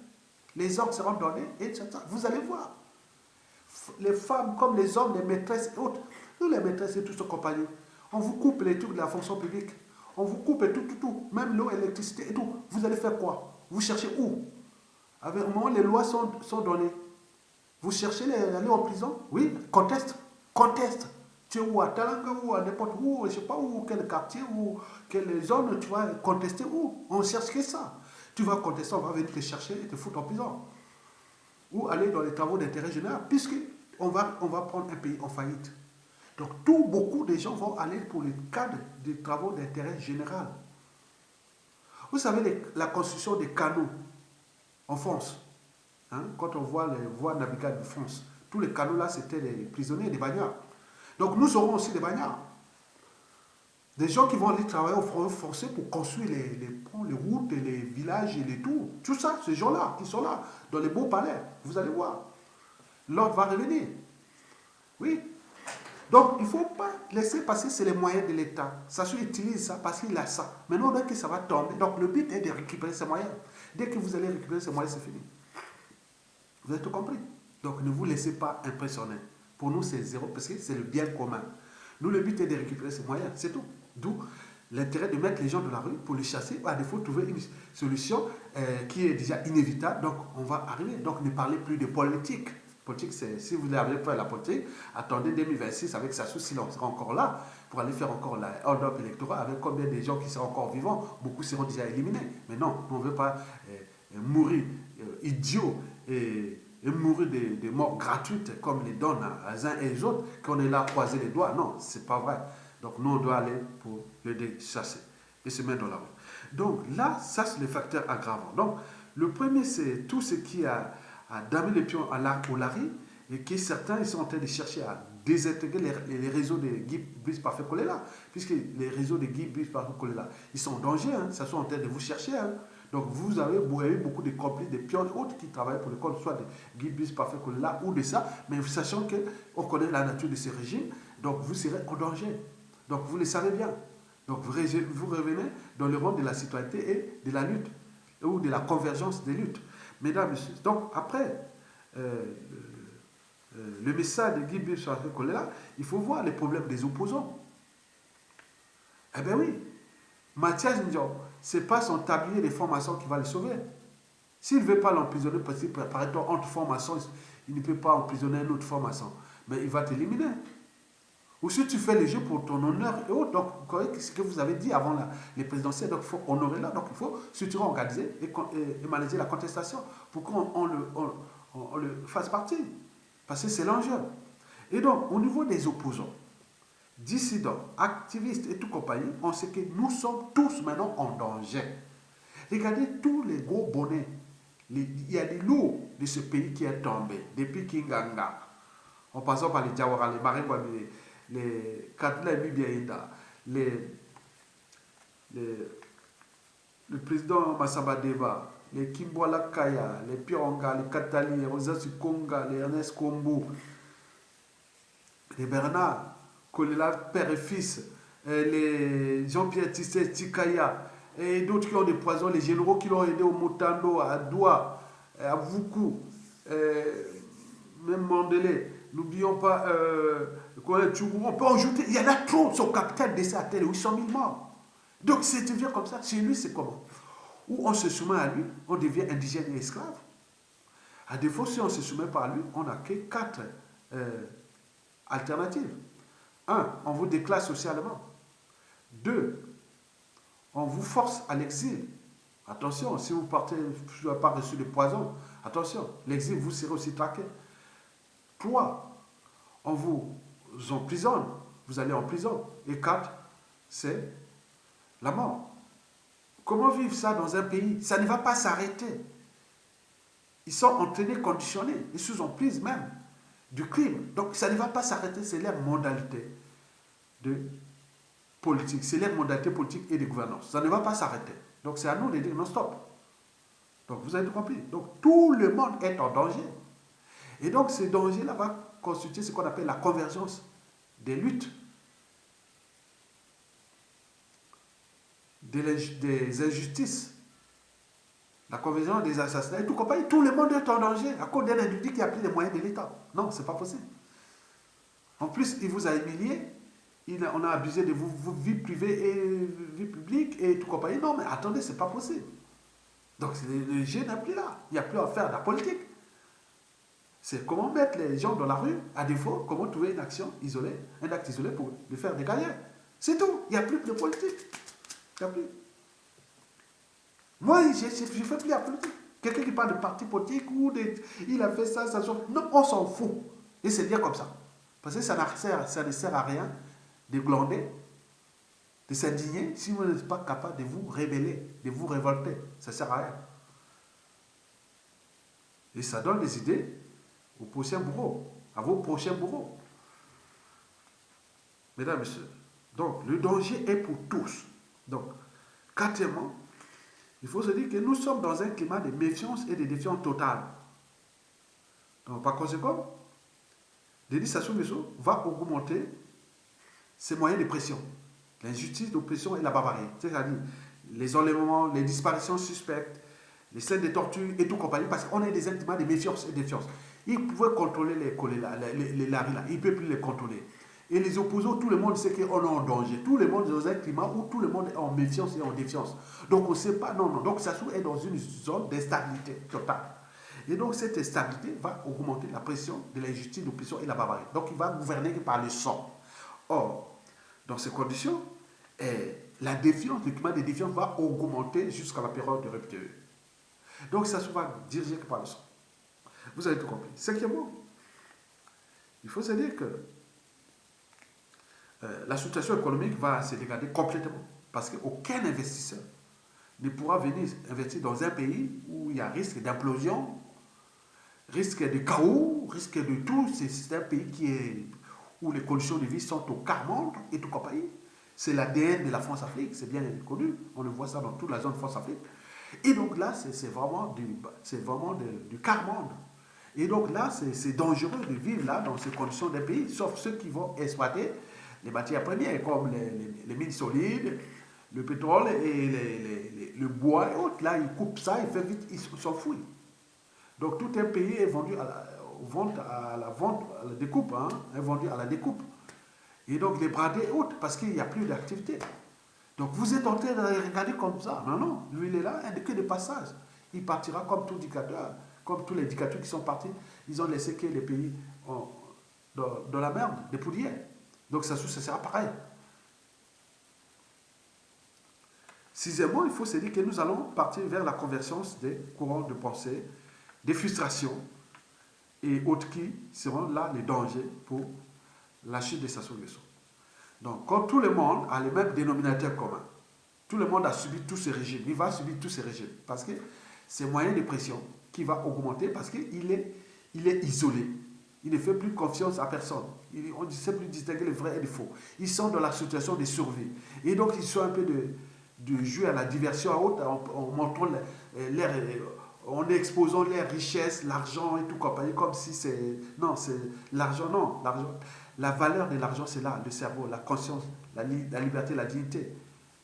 [SPEAKER 1] Les ordres seront donnés et etc. Vous allez voir. Les femmes comme les hommes, les maîtresses et autres. Nous, les maîtresses et tout ce compagnie. On vous coupe les trucs de la fonction publique. On vous coupe et tout. Même l'eau, l'électricité et tout. Vous allez faire quoi? Vous cherchez où? Avec, au moment où les lois sont données. Vous cherchez aller en prison? Oui, conteste. Tu es où? À Talanga ou à n'importe où, je ne sais pas où, quel quartier ou quelle zone, tu vas contester où? On cherche que ça. Tu vas contester, on va venir te chercher et te foutre en prison. Ou aller dans les travaux d'intérêt général, puisque on va prendre un pays en faillite. Donc, beaucoup de gens vont aller pour le cadre des travaux d'intérêt général. Vous savez, la construction des canaux en France, hein, quand on voit les voies navigables de France, tous les canaux là, c'était des prisonniers, des bagnards. Donc, nous serons aussi des bagnards. Des gens qui vont aller travailler au front français pour construire les ponts, les routes, et les villages et les tours. Tout ça, ces gens-là qui sont là, dans les beaux palais, vous allez voir. L'ordre va revenir. Oui. Donc, il ne faut pas laisser passer, c'est les moyens de l'État. Sassou utilise ça parce qu'il a ça. Maintenant, dès que ça va tomber, donc le but est de récupérer ces moyens. Dès que vous allez récupérer ces moyens, c'est fini. Vous avez tout compris. Donc, ne vous laissez pas impressionner. Pour nous, c'est zéro parce que c'est le bien commun. Nous, le but est de récupérer ces moyens, c'est tout. D'où l'intérêt de mettre les gens dans la rue pour les chasser, à défaut trouver une solution qui est déjà inévitable. Donc, on va arriver. Donc, ne parlez plus de politique. Politique, c'est si vous n'avez pas la politique, attendez 2026 avec Sassou s'il sera encore là pour aller faire encore la hold-up électoral avec combien de gens qui seront encore vivants. Beaucoup seront déjà éliminés. Mais non, on ne veut pas mourir idiots et mourir des morts gratuites comme les donnent à uns et les autres, qu'on est là à croiser les doigts. Non, c'est pas vrai. Donc nous, on doit aller pour le chasser et se mettre dans la rue. Donc là, ça, c'est le facteur aggravant. Donc, le premier, c'est tout ce qui a damé les pions au Lari et que certains ils sont en train de chercher à désintégrer les réseaux de Guy Brice Parfait Kolela, puisque les réseaux de Guy Brice Parfait Kolela, ils sont en danger, hein, ça sont en train de vous chercher. Hein. Donc vous avez beaucoup de complices, des pions et autres qui travaillent pour le compte, soit de Guy Brice Parfait Kolela ou de ça, mais sachant qu'on connaît la nature de ces régimes, donc vous serez en danger. Donc vous le savez bien. Donc vous revenez dans le monde de la citoyenneté et de la lutte, ou de la convergence des luttes. Mesdames et messieurs, donc après le message de Guy Brice Parfait Kolela, il faut voir les problèmes des opposants. Eh bien oui, Mathias Ndiaye, ce n'est pas son tablier de formation qui va le sauver. S'il ne veut pas l'emprisonner, parce que par exemple, entre formations, il ne peut pas emprisonner une autre formation, mais il va t'éliminer. Ou si tu fais les jeux pour ton honneur et autres, donc ce que vous avez dit avant les présidentielles, donc il faut honorer là, donc il faut surtout organiser et manager la contestation pour qu'on le fasse partie. Parce que c'est l'enjeu. Et donc, au niveau des opposants, dissidents, activistes et tout compagnie, on sait que nous sommes tous maintenant en danger. Regardez tous les gros bonnets. Il y a des lourds de ce pays qui est tombé depuis Kinganga. En passant par les Diawara, les Marimba, les Kadla Bibiaïda, le président Massamba Deva, les Kimbola Kaya, les Pironga, les Katali, les Rosasu Konga, les Ernest Kombo, les Bernard, Kolela, père et fils, les Jean-Pierre Tissé, Tikaya, et d'autres qui ont des poisons, les généraux qui l'ont aidé au Motando, à Doua, à Vuku, même Mandela. N'oublions pas, on peut ajouter, il y en a trop, son capital décès à tel 800 000 morts. Donc c'est devient comme ça. Chez lui, c'est comment? Ou on se soumet à lui, on devient indigène et esclave. À défaut, si on ne se soumet pas à lui, on n'a que 4 alternatives. 1, on vous déclasse socialement. 2, on vous force à l'exil. Attention, si vous partez, vous n'avez pas reçu de poison, attention, l'exil, vous serez aussi traqué. 3, on vous emprisonne, vous allez en prison. Et 4, c'est la mort. Comment vivre ça dans un pays? Ça ne va pas s'arrêter. Ils sont entraînés, conditionnés, ils sous emprise même du crime. Donc ça ne va pas s'arrêter, c'est leur modalité de politique, c'est leur modalité politique et de gouvernance. Ça ne va pas s'arrêter. Donc c'est à nous de dire non stop. Donc vous avez compris. Donc tout le monde est en danger. Et donc ce danger-là va constituer ce qu'on appelle la convergence des luttes, des injustices, la convergence des assassinats et tout compagnie. Tout le monde est en danger à cause d'un individu qui a pris les moyens de l'État. Non, c'est pas possible. En plus, il vous a humilié, on a abusé de vos vies privées et vie publique et tout compagnie. Non, mais attendez, c'est pas possible. Donc le jeu n'est plus là. Il n'y a plus à faire de la politique. C'est comment mettre les gens dans la rue, à défaut, comment trouver une action isolée, un acte isolé pour les faire dégager. C'est tout. Il n'y a plus de politique. Il n'y a plus. Moi, je ne fais plus la politique. Quelqu'un qui parle de parti politique ou il a fait ça, ça. Non, on s'en fout. Et c'est bien comme ça. Parce que ça ne sert à rien de glander, de s'indigner si vous n'êtes pas capable de vous rébeller, de vous révolter. Ça ne sert à rien. Et ça donne des idées aux prochains bourreaux, à vos prochains bourreaux. Mesdames et messieurs, donc le danger est pour tous. Donc, quatrièmement, il faut se dire que nous sommes dans un climat de méfiance et de défiance totale. Donc, par conséquent, Denis Sassou Nguesso va augmenter ses moyens de pression. L'injustice, l'oppression et la barbarie. C'est-à-dire les enlèvements, les disparitions suspectes, les scènes de torture et tout compagnie, parce qu'on est des climats de méfiance et de défiance. Il pouvait contrôler les laris là, il ne peut plus les contrôler. Et les opposants, tout le monde sait qu'on est en danger. Tout le monde est dans un climat où tout le monde est en méfiance et en défiance. Donc on ne sait pas, non. Donc Sassou est dans une zone d'instabilité totale. Et donc cette instabilité va augmenter la pression de l'injustice, l'oppression et la barbarie. Donc il va gouverner par le sang. Or, dans ces conditions, la défiance, le climat de défiance va augmenter jusqu'à la période de rupture. Donc Sassou va diriger par le sang. Vous avez tout compris. Cinquièmement, il faut se dire que la situation économique va se dégrader complètement parce qu'aucun investisseur ne pourra venir investir dans un pays où il y a risque d'implosion, risque de chaos, risque de tout. C'est un pays où les conditions de vie sont au quart monde et tout compagnie. C'est l'ADN de la France-Afrique, c'est bien connu. On le voit ça dans toute la zone France-Afrique. Et donc là, c'est vraiment du quart monde. Et donc là, c'est dangereux de vivre là dans ces conditions d'un pays, sauf ceux qui vont exploiter les matières premières, comme les mines solides, le pétrole et le bois et autres. Là, ils coupent ça, ils font vite, ils s'en foutent. Donc tout un pays est vendu à la découpe, hein, est vendu à la découpe. Et donc les bradés et autres, parce qu'il n'y a plus d'activité. Donc vous êtes en train de regarder comme ça. Non, non, lui il est là, que de passage. Il partira comme tout dictateur, comme tous les dictateurs qui sont partis. Ils ont laissé que les pays dans la merde, des poudrières. Donc ça sera pareil. Sixièmement, il faut se dire que nous allons partir vers la convergence des courants de pensée, des frustrations et autres qui seront là les dangers pour la chute de Sassou Nguesso. Donc, quand tout le monde a les mêmes dénominateurs communs, tout le monde a subi tous ces régimes, il va subir tous ces régimes parce que c'est moyen de pression qui va augmenter parce qu'il est isolé. Il ne fait plus confiance à personne. On ne sait plus distinguer le vrai et le faux. Ils sont dans la situation de survie. Et donc, ils sont un peu de jouer à la diversion à haute en montrant en exposant leurs richesses, l'argent et tout compagnie, comme si c'est... Non, c'est l'argent, non. La valeur de l'argent, c'est là, le cerveau, la conscience, la liberté, la dignité,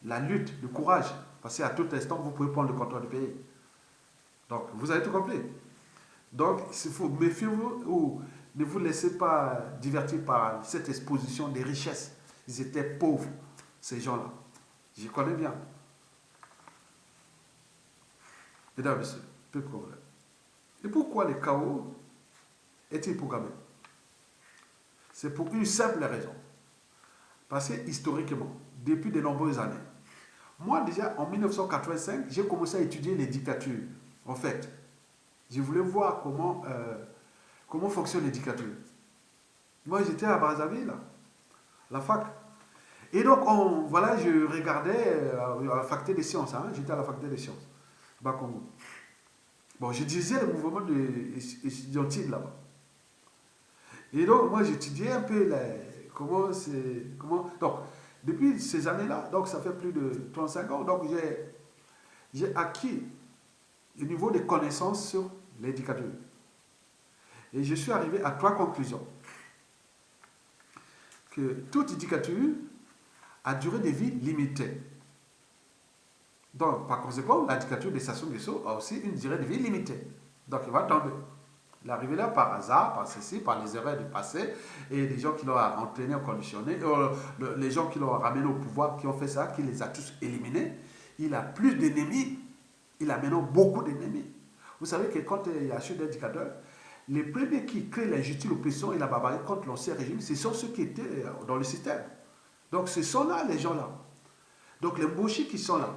[SPEAKER 1] la lutte, le courage. Parce qu'à tout instant, vous pouvez prendre le contrôle du pays. Donc, vous avez tout compris. Donc, méfiez-vous ou ne vous laissez pas divertir par cette exposition des richesses. Ils étaient pauvres, ces gens-là. Je connais bien. Mesdames et messieurs, peu de problème. Et pourquoi le chaos est-il programmé? C'est pour une simple raison. Parce que historiquement, depuis de nombreuses années. Moi, déjà, en 1985, j'ai commencé à étudier les dictatures. En fait, je voulais voir comment fonctionnent les dictatures. Moi, j'étais à Brazzaville, la fac. Et donc, voilà, je regardais à la faculté des sciences. Hein, j'étais à la faculté des sciences, bas Congo. Bon, je disais le mouvement étudiantil là-bas. Et donc, moi, j'étudiais un peu comment c'est. Donc, depuis ces années-là, donc ça fait plus de 35 ans, donc j'ai acquis le niveau de connaissances sur les dictatures. Et je suis arrivé à 3 conclusions. Que toute dictature a durée de vie limitée. Donc, par conséquent, la dictature de Sassou Nguesso a aussi une durée de vie limitée. Donc, il va tomber. Il est arrivé là par hasard, par ceci, par les erreurs du passé, et les gens qui l'ont entraîné, conditionné, les gens qui l'ont ramené au pouvoir, qui ont fait ça, qui les a tous éliminés. Il a plus d'ennemis. Il a maintenant beaucoup d'ennemis. Vous savez que quand il y a chute d'un dictateur, les premiers qui créent l'injustice, l'oppression et la barbarie contre l'ancien régime, ce sont ceux qui étaient dans le système. Donc, ce sont là les gens là. Donc, les Mboshi qui sont là,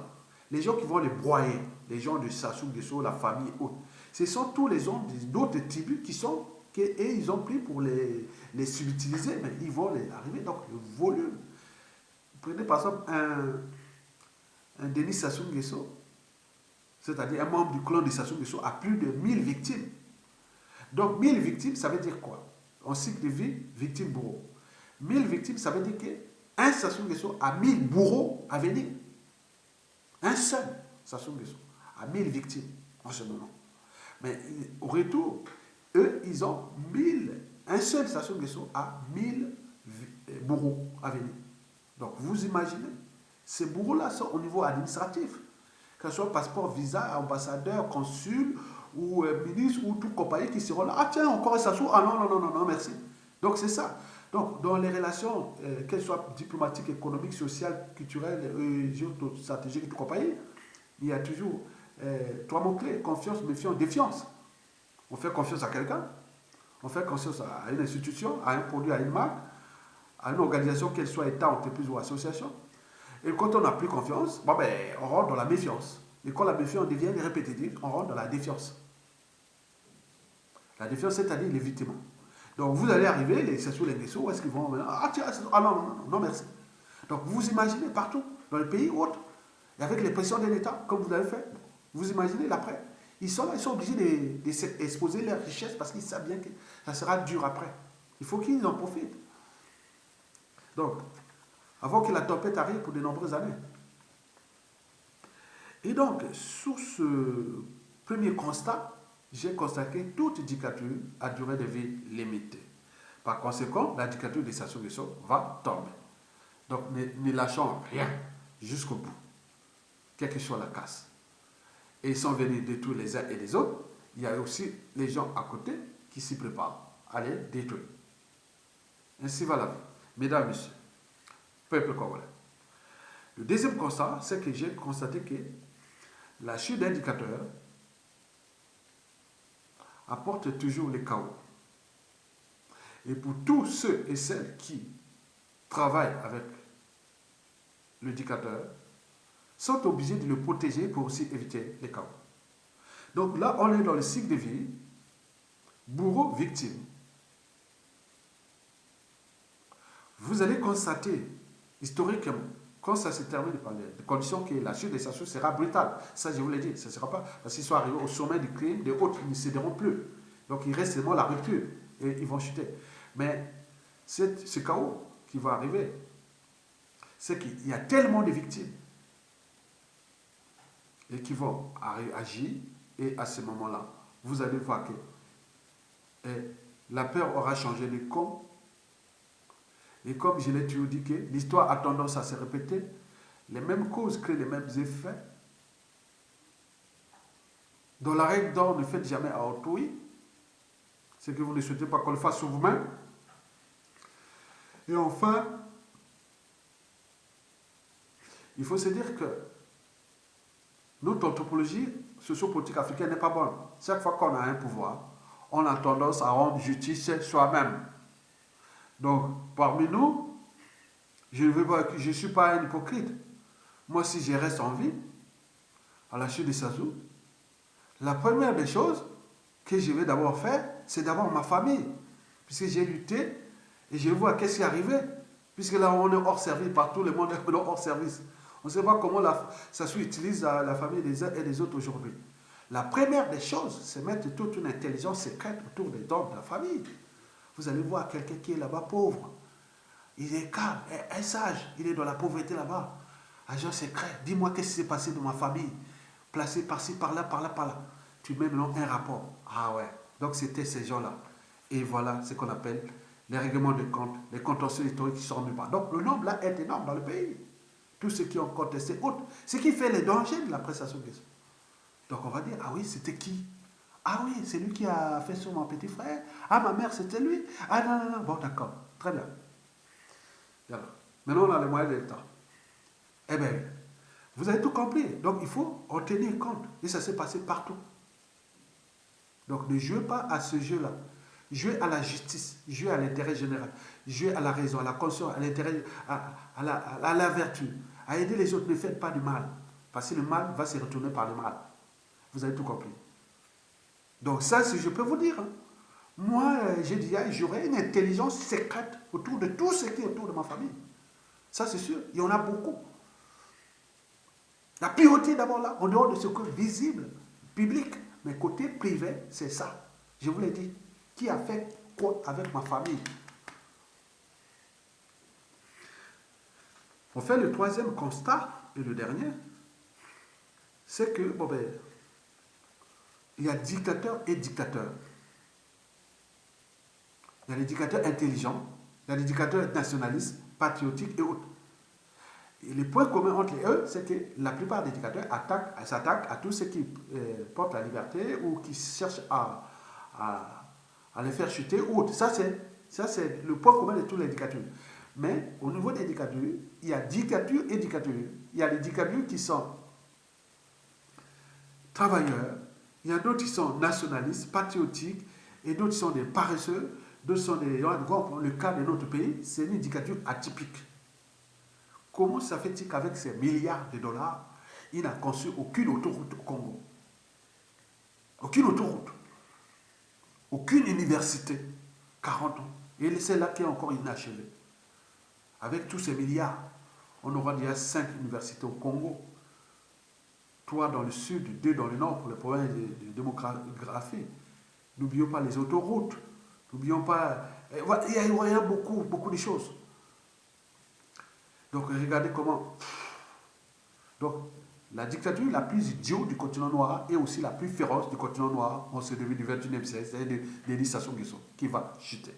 [SPEAKER 1] les gens qui vont les broyer, les gens de Sassou Nguesso, la famille et autres, ce sont tous les hommes d'autres tribus et ils ont pris pour les subutiliser, mais ils vont les arriver. Donc, le volume. Prenez par exemple un Denis Sassou Nguesso, c'est-à-dire un membre du clan de Sassou Nguesso, a plus de 1000 victimes. Donc, 1000 victimes, ça veut dire quoi? En cycle de vie, victime bourreau. 1000 victimes, ça veut dire qu'un Sassou Nguesso a 1000 bourreaux à venir. Un seul Sassou Nguesso a 1000 victimes en ce moment. Mais au retour, eux, ils ont 1000. Un seul Sassou Nguesso a 1000 bourreaux à venir. Donc, vous imaginez, ces bourreaux-là sont au niveau administratif. Que ce soit passeport, visa, ambassadeur, consul, ou ministre, ou toute compagnie qui seront là. Ah tiens, encore un Sassou. Ah non, non, non, non, non, merci. Donc, c'est ça. Donc, dans les relations, qu'elles soient diplomatiques, économiques, sociales, culturelles, géostratégiques et tout compagnie, il y a toujours 3 mots-clés: confiance, méfiance, défiance. On fait confiance à quelqu'un, on fait confiance à une institution, à un produit, à une marque, à une organisation, qu'elle soit État, entreprise ou association. Et quand on n'a plus confiance, bon ben, on rentre dans la méfiance. Et quand la méfiance devient répétitive, on rentre dans la défiance. La défiance, c'est-à-dire l'évitement. Donc vous allez arriver, les Sassou Nguesso, où est-ce qu'ils vont? Ah tiens, ah non, non, non, non, merci. Donc vous imaginez partout, dans les pays ou autres, et avec les pressions de l'État, comme vous l'avez fait, vous imaginez l'après. Ils sont là, ils sont obligés d'exposer leurs richesses parce qu'ils savent bien que ça sera dur après. Il faut qu'ils en profitent. Donc, avant que la tempête arrive pour de nombreuses années. Et donc, sur ce premier constat, j'ai constaté que toute dictature a durée de vie limitée. Par conséquent, la dictature de Sassou Nguesso va tomber. Donc, ne lâchons rien jusqu'au bout, quelle que soit la casse. Et ils sont venus détruire les uns et les autres. Il y a aussi les gens à côté qui s'y préparent à les détruire. Ainsi va la vie. Mesdames, Messieurs, peuple congolais. Le deuxième constat, c'est que j'ai constaté que la chute d'un dictateur apporte toujours le chaos. Et pour tous ceux et celles qui travaillent avec le dictateur, sont obligés de le protéger pour aussi éviter les chaos. Donc là, on est dans le cycle de vie, bourreau-victime. Vous allez constater, historiquement, quand ça se termine par les conditions que la chute de Sassou sera brutale. Ça, je vous l'ai dit, ça ne sera pas, parce qu'ils sont arrivés au sommet du crime, les autres ils ne céderont plus. Donc il reste seulement la rupture, et ils vont chuter. Mais ce chaos qui va arriver, c'est qu'il y a tellement de victimes et qui vont agir, et à ce moment-là, vous allez voir que la peur aura changé de camp. Et comme je l'ai toujours dit, que l'histoire a tendance à se répéter, les mêmes causes créent les mêmes effets. Dans la règle d'or, ne faites jamais à autrui ce que vous ne souhaitez pas qu'on le fasse sur vous-même. Et enfin, il faut se dire que notre anthropologie sociopolitique africaine n'est pas bonne. Chaque fois qu'on a un pouvoir, on a tendance à rendre justice soi-même. Donc, parmi nous, Je ne suis pas un hypocrite. Moi, si je reste en vie, à la chute de Sazou, la première des choses que je vais d'abord faire, c'est d'abord ma famille. Puisque j'ai lutté et je vois qu'est-ce qui est arrivé. Puisque là, on est hors service, partout le monde est hors service. On ne sait pas comment Sassou utilise la famille des uns et des autres aujourd'hui. La première des choses, c'est mettre toute une intelligence secrète autour des dons de la famille. Vous allez voir quelqu'un qui est là-bas pauvre. Il est calme, un sage, il est dans la pauvreté là-bas. Agent secret, dis-moi qu'est-ce qui s'est passé dans ma famille. Placé par-ci, par-là, par-là, par-là. Tu mets maintenant un rapport. Ah ouais. Donc c'était ces gens-là. Et voilà ce qu'on appelle les règlements de compte, les contentieux historiques qui sont nulle part. Donc le nombre là est énorme dans le pays. Tous ceux qui ont contesté, autres. Ce qui fait les dangers de la prestation de guérison. Donc on va dire, ah oui, c'était qui? Ah oui, c'est lui qui a fait sur mon petit frère. Ah, ma mère, c'était lui. Ah non, non, non. Bon, d'accord. Très bien. Voilà. Maintenant, on a les moyens de l'État. Eh bien, vous avez tout compris. Donc, il faut en tenir compte. Et ça s'est passé partout. Donc, ne jouez pas à ce jeu-là. Jouez à la justice. Jouez à l'intérêt général. Jouez à la raison, à la conscience, à l'intérêt, à la vertu. À aider les autres. Ne faites pas du mal. Parce que le mal va se retourner par le mal. Vous avez tout compris. Donc, ça, si je peux vous dire. Hein. Moi, j'ai dit, j'aurai une intelligence secrète autour de tout ce qui est autour de ma famille. Ça, c'est sûr. Il y en a beaucoup. La priorité d'abord là, en dehors de ce que visible, public, mais côté privé, c'est ça. Je vous l'ai dit. Qui a fait quoi avec ma famille? On fait le troisième constat, et le dernier, c'est que, bon ben, il y a dictateurs et dictateurs. Il y a les dictateurs intelligents, il y a les dictateurs nationalistes, patriotiques et autres. Et le point commun entre eux, c'est que la plupart des dictateurs s'attaquent à tous ceux qui portent la liberté ou qui cherchent à les faire chuter ou autre. Ça, c'est le point commun de toutes les dictatures. Mais au niveau des dictatures, il y a dictature et dictature. Il y a les dictatures qui sont travailleurs, il y a d'autres qui sont nationalistes, patriotiques, et d'autres qui sont des paresseux, d'autres sont des... Le cas de notre pays, c'est une dictature atypique. Comment ça fait-il qu'avec ces milliards de dollars, il n'a conçu aucune autoroute au Congo? Aucune autoroute. Aucune université. 40 ans. Et c'est là qui est encore inachevé. Avec tous ces milliards, on aura déjà 5 universités au Congo. 3 dans le sud, 2 dans le nord pour les problèmes de démographie. N'oublions pas les autoroutes. N'oublions pas... Il y a beaucoup de choses. Donc regardez comment... Donc la dictature la plus idiote du continent noir et aussi la plus féroce du continent noir en ce début du 21e siècle, c'est Denis Sassou Nguesso qui va chuter.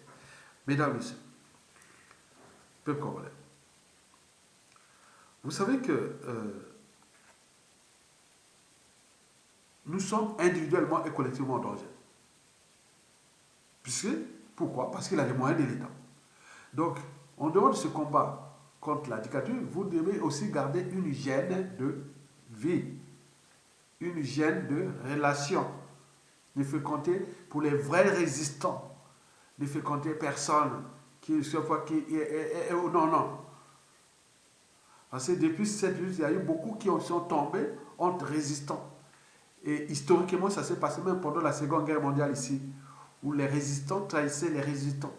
[SPEAKER 1] Mesdames et messieurs, peuple congolais, vous savez que nous sommes individuellement et collectivement en danger. Pourquoi? Parce qu'il a les moyens de l'État. Donc, en dehors de ce combat contre la dictature, vous devez aussi garder une hygiène de vie, une hygiène de relation. Ne fréquenter pour les vrais résistants, ne fréquenter personne qui, non. Parce que depuis cette lutte, il y a eu beaucoup qui sont tombés entre résistants. Et historiquement, ça s'est passé même pendant la Seconde Guerre mondiale ici, où les résistants trahissaient les résistants.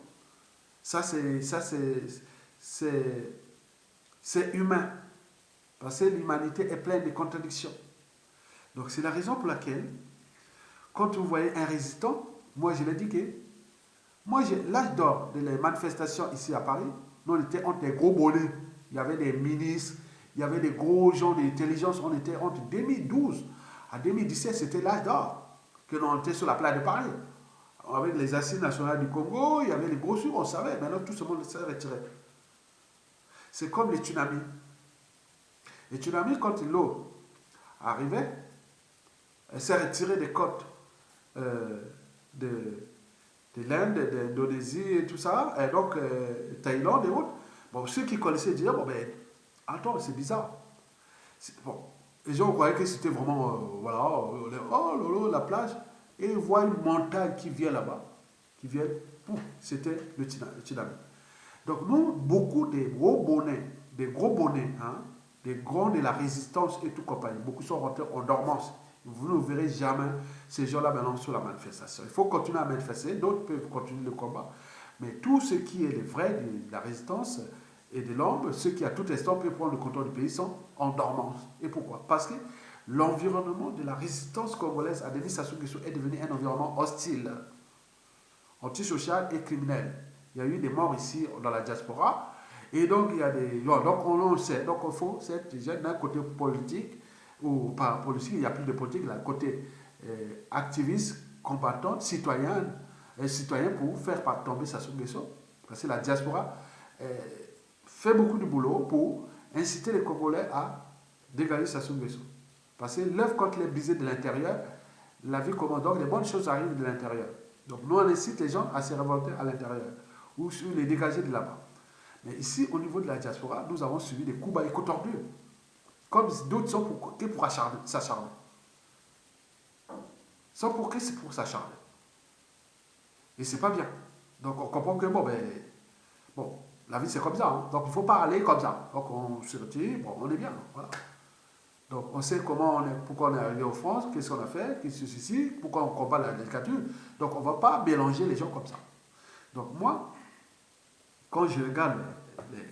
[SPEAKER 1] Ça, c'est humain. Parce que l'humanité est pleine de contradictions. Donc, c'est la raison pour laquelle, quand vous voyez un résistant, moi, je l'ai dit que, l'âge d'or des manifestations ici à Paris, nous, on était entre des gros bonnets. Il y avait des ministres, il y avait des gros gens d'intelligence. On était entre 2012 à 2017, c'était l'âge d'or que l'on était sur la plage de Paris. Avec les assises nationales du Congo, il y avait les gros sous, on savait. Maintenant, tout ce monde s'est retiré. C'est comme les tsunamis. Les tsunamis, quand l'eau arrivait, elle s'est retirée des côtes de l'Inde, d'Indonésie et tout ça, et donc Thaïlande et autres. Bon, ceux qui connaissaient disaient, bon ben, attends, c'est bizarre. Bon, les gens croyaient que c'était vraiment, la plage, et ils voient une montagne qui vient là-bas, c'était le tsunami. Donc nous, beaucoup des gros bonnets, hein, des grands de la résistance et tout compagnie, beaucoup sont rentrés en dormance. Vous ne verrez jamais ces gens-là maintenant sur la manifestation. Il faut continuer à manifester, d'autres peuvent continuer le combat. Mais tout ce qui est les vrais de la résistance et de l'ombre, ceux qui à tout instant peuvent prendre le contrôle du pays sont en dormance. Et pourquoi? Parce que l'environnement de la résistance congolaise à Denis Sassou Nguesso est devenu un environnement hostile, antisocial et criminel. Il y a eu des morts ici dans la diaspora. Et donc, il y a des. Donc, on le sait. Donc, il faut être déjà d'un côté politique, ou pas politique, il n'y a plus de politique, là, côté activiste, combattant, citoyen pour faire tomber Sassou Nguesso. Parce que la diaspora fait beaucoup de boulot pour inciter les Congolais à dégager Sassou Nguesso. Parce que l'œuvre, quand elle est brisée de l'intérieur, la vie commence. Donc, les bonnes choses arrivent de l'intérieur. Donc, nous, on incite les gens à se révolter à l'intérieur ou sur les dégager de là-bas. Mais ici, au niveau de la diaspora, nous avons subi des coups bas et coups tordus. Comme d'autres sont pour s'acharner. Sont pour que c'est pour s'acharner. Et c'est pas bien. Donc on comprend que bon, la vie c'est comme ça. Hein. Donc il ne faut pas aller comme ça. Donc on se retire, bon, on est bien. Voilà. Donc on sait pourquoi on est arrivé en France, qu'est-ce qu'on a fait, qu'est-ce que c'est ceci, pourquoi on combat la dictature. Donc on ne va pas mélanger les gens comme ça. Donc moi, quand je regarde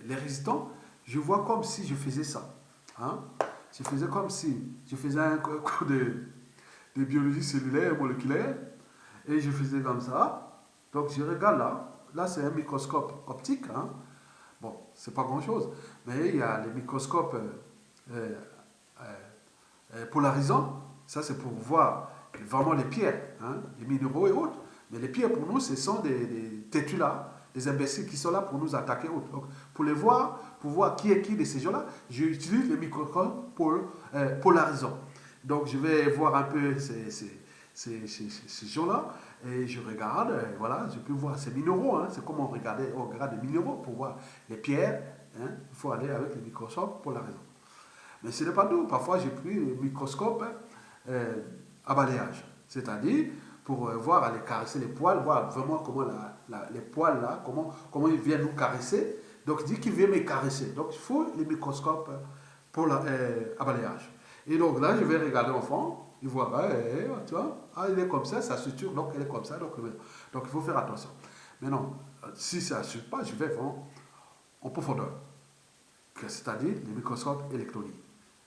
[SPEAKER 1] les résistants, je vois comme si je faisais ça. Hein? Je faisais comme si je faisais un cours de biologie cellulaire, moléculaire, et je faisais comme ça. Donc je regarde là. Là, c'est un microscope optique. Hein? Bon, c'est pas grand-chose. Mais il y a les microscopes polarisants. Ça, c'est pour voir vraiment les pierres, hein? Les minéraux et autres. Mais les pierres, pour nous, ce sont des têtus là, des imbéciles qui sont là pour nous attaquer. Donc, pour les voir, pour voir qui est qui de ces gens-là, j'utilise les microscopes polarisants. Donc, je vais voir un peu ces gens-là et je regarde, et voilà, je peux voir ces minéraux. Hein, c'est comme on regarde des minéraux pour voir les pierres. Hein, il faut aller avec les microscopes polarisants. Mais ce n'est pas tout. Parfois, j'ai pris le microscope à balayage, c'est-à-dire pour voir, aller caresser les poils, voir vraiment comment les poils là, comment ils viennent nous caresser. Donc, il dit qu'il vient me caresser. Donc, il faut les microscopes à balayage. Et donc là, je vais regarder l'enfant, il voit, tu vois, il est comme ça suture, donc elle est comme ça. Donc il faut faire attention. Mais non, si ça ne suit pas, je vais vraiment en profondeur. C'est-à-dire les microscopes électroniques.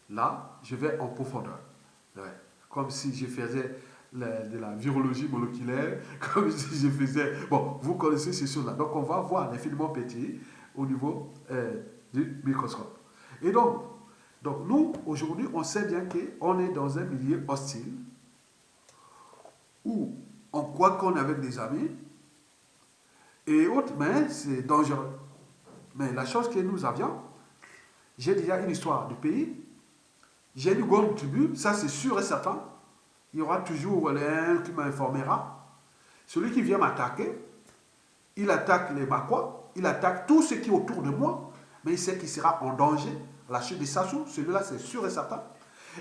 [SPEAKER 1] Là, je vais en profondeur. Ouais. Comme si je faisais de la virologie moléculaire, comme si je faisais... Bon, vous connaissez ces choses-là. Donc, on va voir les filaments petits au niveau du microscope. Et donc nous, aujourd'hui, on sait bien qu'on est dans un milieu hostile où on croit qu'on est avec des amis et autres, mais c'est dangereux. Mais la chose que nous avions, j'ai déjà une histoire du pays, j'ai du gomme tribu, ça c'est sûr et certain. Il y aura toujours l'un qui m'informera. Celui qui vient m'attaquer, il attaque les Makwa, il attaque tout ce qui est autour de moi, mais il sait qu'il sera en danger. La chute de Sassou, celui-là c'est sûr et certain.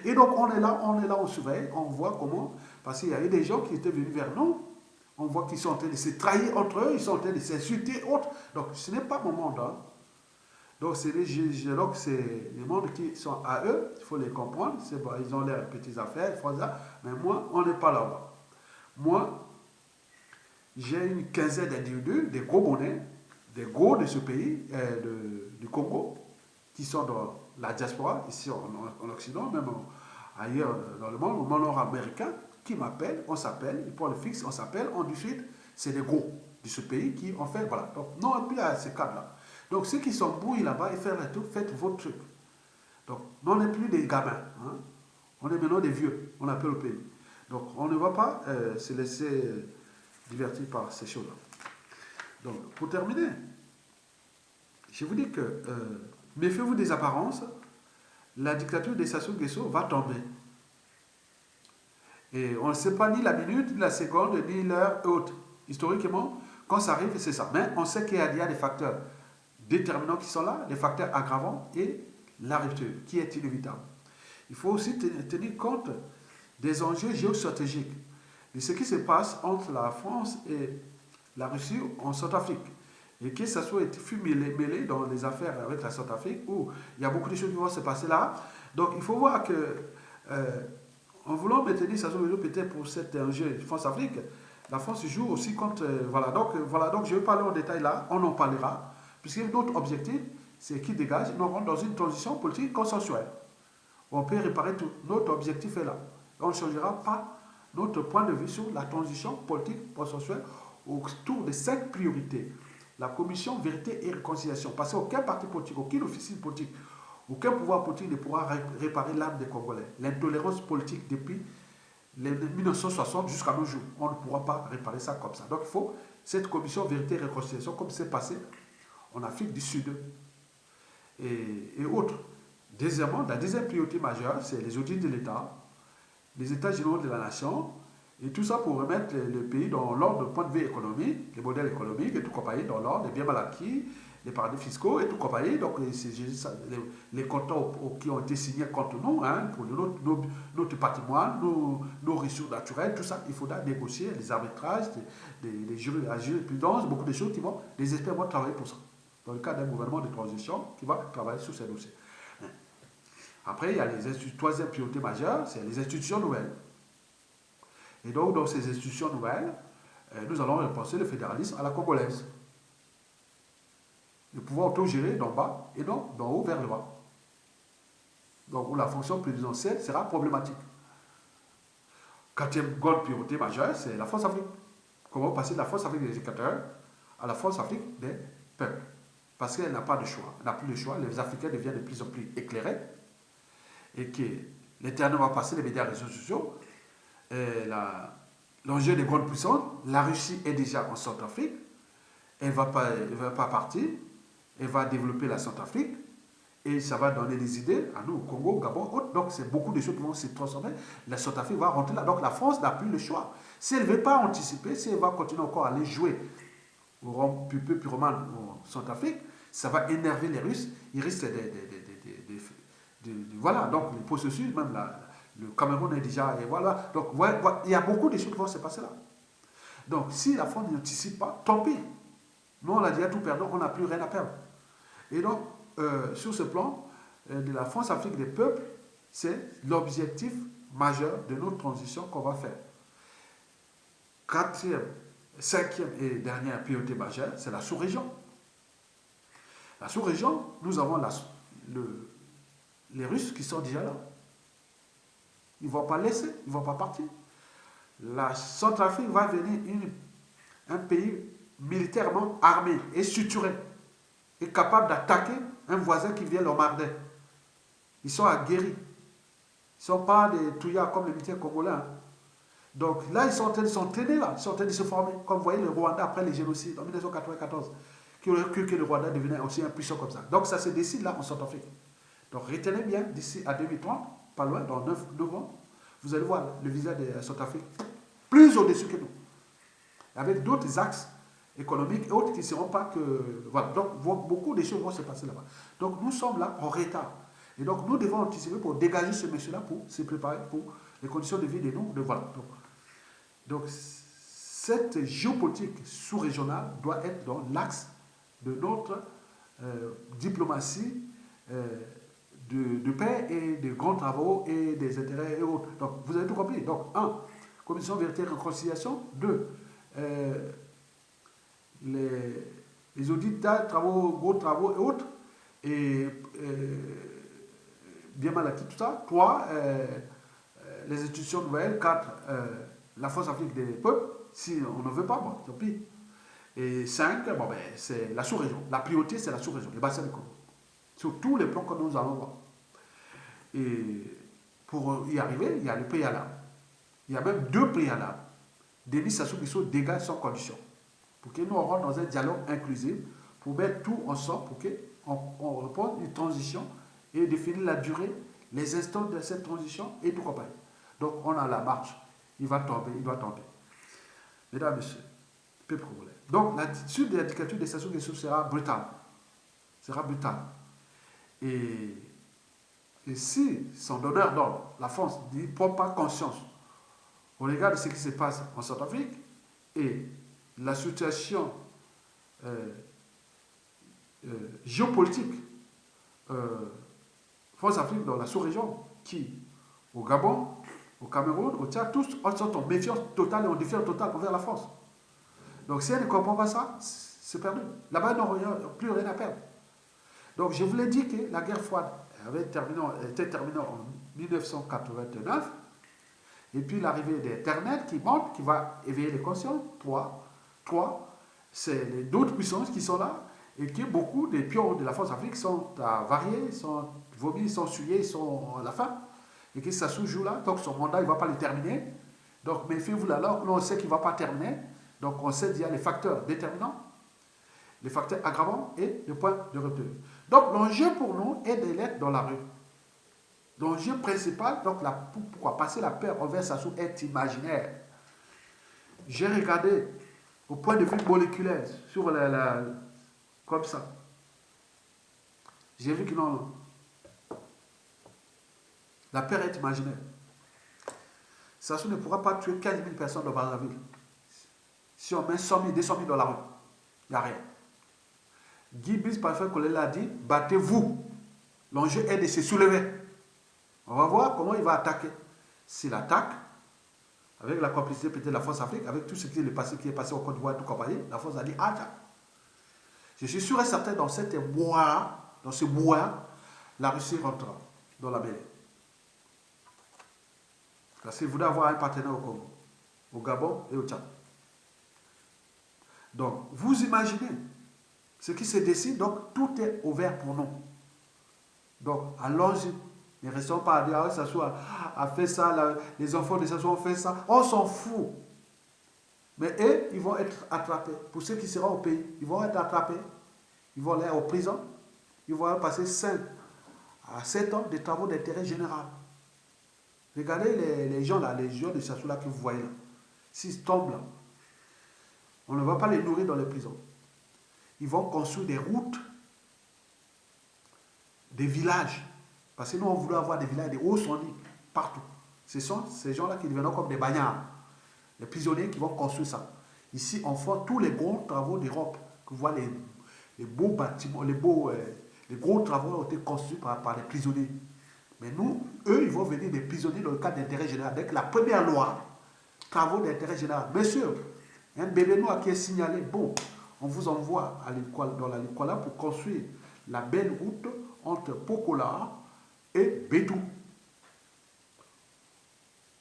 [SPEAKER 1] Et donc on est là, on surveille, on voit comment, parce qu'il y a eu des gens qui étaient venus vers nous, on voit qu'ils sont en train de se trahir entre eux, ils sont en train de s'insulter, autres. Donc ce n'est pas mon monde. Hein. Donc c'est les mondes qui sont à eux, il faut les comprendre, bon, ils ont leurs petites affaires, ils font ça, mais moi, on n'est pas là-bas. Moi, j'ai une quinzaine d'individus, des gros bonnets, des gros de ce pays, du Congo, qui sont dans la diaspora, ici en Occident, même ailleurs dans le monde, au monde nord-américain, qui m'appellent, on s'appelle, ils prennent le fixe, on s'appelle, on dit suite, c'est des gros de ce pays qui ont fait, voilà. Donc, non, et puis à ces cadres-là. Donc, ceux qui sont bouillis là-bas et faire le tout, faites votre truc. Donc, nous, on n'est plus des gamins, hein. On est maintenant des vieux, on appelle le pays. Donc, on ne va pas se laisser divertir par ces choses-là. Donc, pour terminer, je vous dis que méfiez-vous des apparences, la dictature de Sassou Nguesso va tomber. Et on ne sait pas ni la minute, ni la seconde, ni l'heure haute. Historiquement, quand ça arrive, c'est ça. Mais on sait qu'il y a des facteurs déterminants qui sont là, des facteurs aggravants et la rupture qui est inévitable. Il faut aussi tenir compte des enjeux géostratégiques, de ce qui se passe entre la France et la Russie en Centrafrique. Et que ça soit fut mêlé dans les affaires avec la Centrafrique, où il y a beaucoup de choses qui vont se passer là. Donc il faut voir que, en voulant maintenir sa zone peut-être pour cet enjeu France-Afrique, la France joue aussi contre. Voilà, donc je vais parler en détail là, on en parlera, puisque notre objectif, c'est qu'il dégage, nous rentrons dans une transition politique consensuelle. On peut réparer tout. Notre objectif est là. On ne changera pas notre point de vue sur la transition politique consensuelle autour de 5 priorités. La commission vérité et réconciliation. Parce qu'aucun parti politique, aucune officine politique, aucun pouvoir politique ne pourra réparer l'âme des Congolais. L'intolérance politique depuis les 1960 jusqu'à nos jours, on ne pourra pas réparer ça comme ça. Donc il faut cette commission vérité et réconciliation, comme c'est passé en Afrique du Sud et autres. Deuxièmement, la deuxième priorité majeure, c'est les audits de l'État, les états généraux de la nation, et tout ça pour remettre le pays dans l'ordre du point de vue économique, les modèles économiques et tout compagnie, dans l'ordre, les biens mal acquis, les paradis fiscaux et tout compagnie. Donc les contrats qui ont été signés contre nous, pour notre patrimoine, nos ressources naturelles, tout ça, il faudra négocier les arbitrages, les jurisprudences, beaucoup de choses les experts vont travailler pour ça. Dans le cadre d'un gouvernement de transition qui va travailler sur ces dossiers. Après, il y a les troisième priorité majeure, c'est les institutions nouvelles. Et donc, dans ces institutions nouvelles, nous allons repenser le fédéralisme à la congolaise. Le pouvoir autogéré d'en bas et non d'en haut vers le bas. Donc, où la fonction présidentielle sera problématique. Quatrième grande priorité majeure, c'est la France-Afrique. Comment passer de la France-Afrique des éducateurs à la France-Afrique des peuples. Parce qu'elle n'a pas de choix. Elle n'a plus de choix. Les Africains deviennent de plus en plus éclairés. Et que l'Internet va passer, les médias, les réseaux sociaux. L'enjeu des grandes puissances, la Russie est déjà en Centrafrique. Elle ne va pas partir. Elle va développer la Centrafrique. Et ça va donner des idées à nous, au Congo, au Gabon, autres. Donc, c'est beaucoup de choses qui vont se transformer. La Centrafrique va rentrer là. Donc, la France n'a plus le choix. Si elle ne veut pas anticiper, si elle va continuer encore à aller jouer au purement en Centrafrique, ça va énerver les Russes. Ils risquent voilà, donc le processus, même le Cameroun est déjà, et voilà. Donc, il y a beaucoup de choses qui vont se passer là. Donc, si la France n'anticipe pas, tant pis. Nous, on a déjà tout perdu, on n'a plus rien à perdre. Et donc, sur ce plan de la France-Afrique des peuples, c'est l'objectif majeur de notre transition qu'on va faire. Cinquième et dernière priorité majeure, c'est la sous-région. La sous-région, nous avons les Russes qui sont déjà là. Ils ne vont pas laisser, ils ne vont pas partir. La Centrafrique va devenir un pays militairement armé et structuré et capable d'attaquer un voisin qui vient l'emmerder. Ils sont aguerris. Ils ne sont pas des touillards comme les militaires congolais. Donc là, ils sont en train de s'entraîner là. Ils sont en train de se former. Comme vous voyez le Rwanda après les génocides en 1994, qui aurait cru que le Rwanda devenait aussi impuissant comme ça. Donc ça se décide là en Centrafrique. Donc retenez bien, d'ici à 2030, pas loin, dans 9 ans, vous allez voir le visage de Centrafrique plus au-dessus que nous. Avec d'autres axes économiques et autres qui ne seront pas que... Voilà, donc beaucoup de choses vont se passer là-bas. Donc nous sommes là en retard. Et donc nous devons anticiper pour dégager ce monsieur-là, pour se préparer pour les conditions de vie de nous. Voilà. Donc cette géopolitique sous-régionale doit être dans l'axe de notre diplomatie de paix et de grands travaux et des intérêts et autres. Donc, vous avez tout compris. Donc, 1, commission vérité et réconciliation. 2, les audits, gros travaux et autres. Et bien mal acquis, tout ça. 3, les institutions nouvelles. 4, la France-Afrique des peuples. Si on ne veut pas, bon, tant pis. Et 5, c'est la sous-région. La priorité, c'est la sous-région, le bassin de Congo. Sur tous les plans que nous allons voir. Et pour y arriver, il y a le préalable. Il y a même 2 préalables. Denis Sassou Nguesso dégage sans condition. Pour que nous rentrons dans un dialogue inclusif, pour mettre tout ensemble, pour qu'on reprenne une transition et définir la durée, les instants de cette transition et tout compagnie. Donc on a la marche. Il va tomber, il doit tomber. Mesdames, Messieurs, peuple congolais. Donc la suite de la dictature de Sassou Nguesso sera brutale. Sera brutale. Et si son donneur d'ordre, la France, ne prend pas conscience au regard de ce qui se passe en Centrafrique et la situation géopolitique France-Afrique dans la sous-région qui, au Gabon, au Cameroun, au Tchad, tous sont en méfiance totale et en défiance totale envers la France. Donc si elle ne comprend pas ça, c'est perdu. Là-bas, ils n'ont plus rien à perdre. Donc je vous l'ai dit que la guerre froide était terminée en 1989. Et puis l'arrivée d'Internet qui monte, qui va éveiller les consciences. Trois, c'est d'autres puissances qui sont là et que beaucoup des pions de la France-Afrique sont avariés, sont vomis, sont suyés, sont à la fin. Et que ça se joue là, donc son mandat, il ne va pas le terminer. Donc méfiez-vous là, alors on sait qu'il ne va pas terminer. Donc on sait qu'il y a les facteurs déterminants, les facteurs aggravants et le point de rupture. Donc l'enjeu pour nous est de l'être dans la rue. L'enjeu principal, donc pourquoi passer la peur envers Sassou est imaginaire. J'ai regardé au point de vue moléculaire, sur comme ça. J'ai vu que non, la peur est imaginaire. Sassou ne pourra pas tuer 15 000 personnes dans Brazzaville. Si on met 100 000, 200 000 dans la rue, il n'y a rien. Guy Brice Parfait Kolela a dit, battez-vous. L'enjeu est de se soulever. On va voir comment il va attaquer. S'il attaque, avec la complicité peut-être de la France-Afrique, avec tout ce qui est passé au Côte d'Ivoire, tout compagnie, la France a dit, ah tiens. Je suis sûr et certain dans ce bois, la Russie rentrera dans la mêlée. Parce qu'il voulait avoir un partenaire au Congo, au Gabon et au Tchad. Donc, vous imaginez ce qui se décide, donc tout est ouvert pour nous. Donc, allons-y. Ne restons pas à dire, ah, Sassou a fait ça, là, les enfants de Sassou ont fait ça. On s'en fout. Mais eux, ils vont être attrapés. Pour ceux qui seront au pays, ils vont être attrapés. Ils vont aller en prison. Ils vont passer 5 à 7 ans de travaux d'intérêt général. Regardez les gens là, les gens de Sassou là que vous voyez là. S'ils tombent là, on ne va pas les nourrir dans les prisons. Ils vont construire des routes, des villages. Parce que nous, on voulait avoir des villages, des hauts soldats partout. Ce sont ces gens-là qui deviennent comme des bagnards. Les prisonniers qui vont construire ça. Ici, on fait tous les gros travaux d'Europe. Que vous voyez les beaux bâtiments, les gros travaux ont été construits par les prisonniers. Mais nous, eux, ils vont venir des prisonniers dans le cadre d'intérêt général. Avec la première loi, travaux d'intérêt général. Monsieur, un bébé noir qui est signalé, bon, on vous envoie dans la Likola pour construire la belle route entre Pokola et Bétou.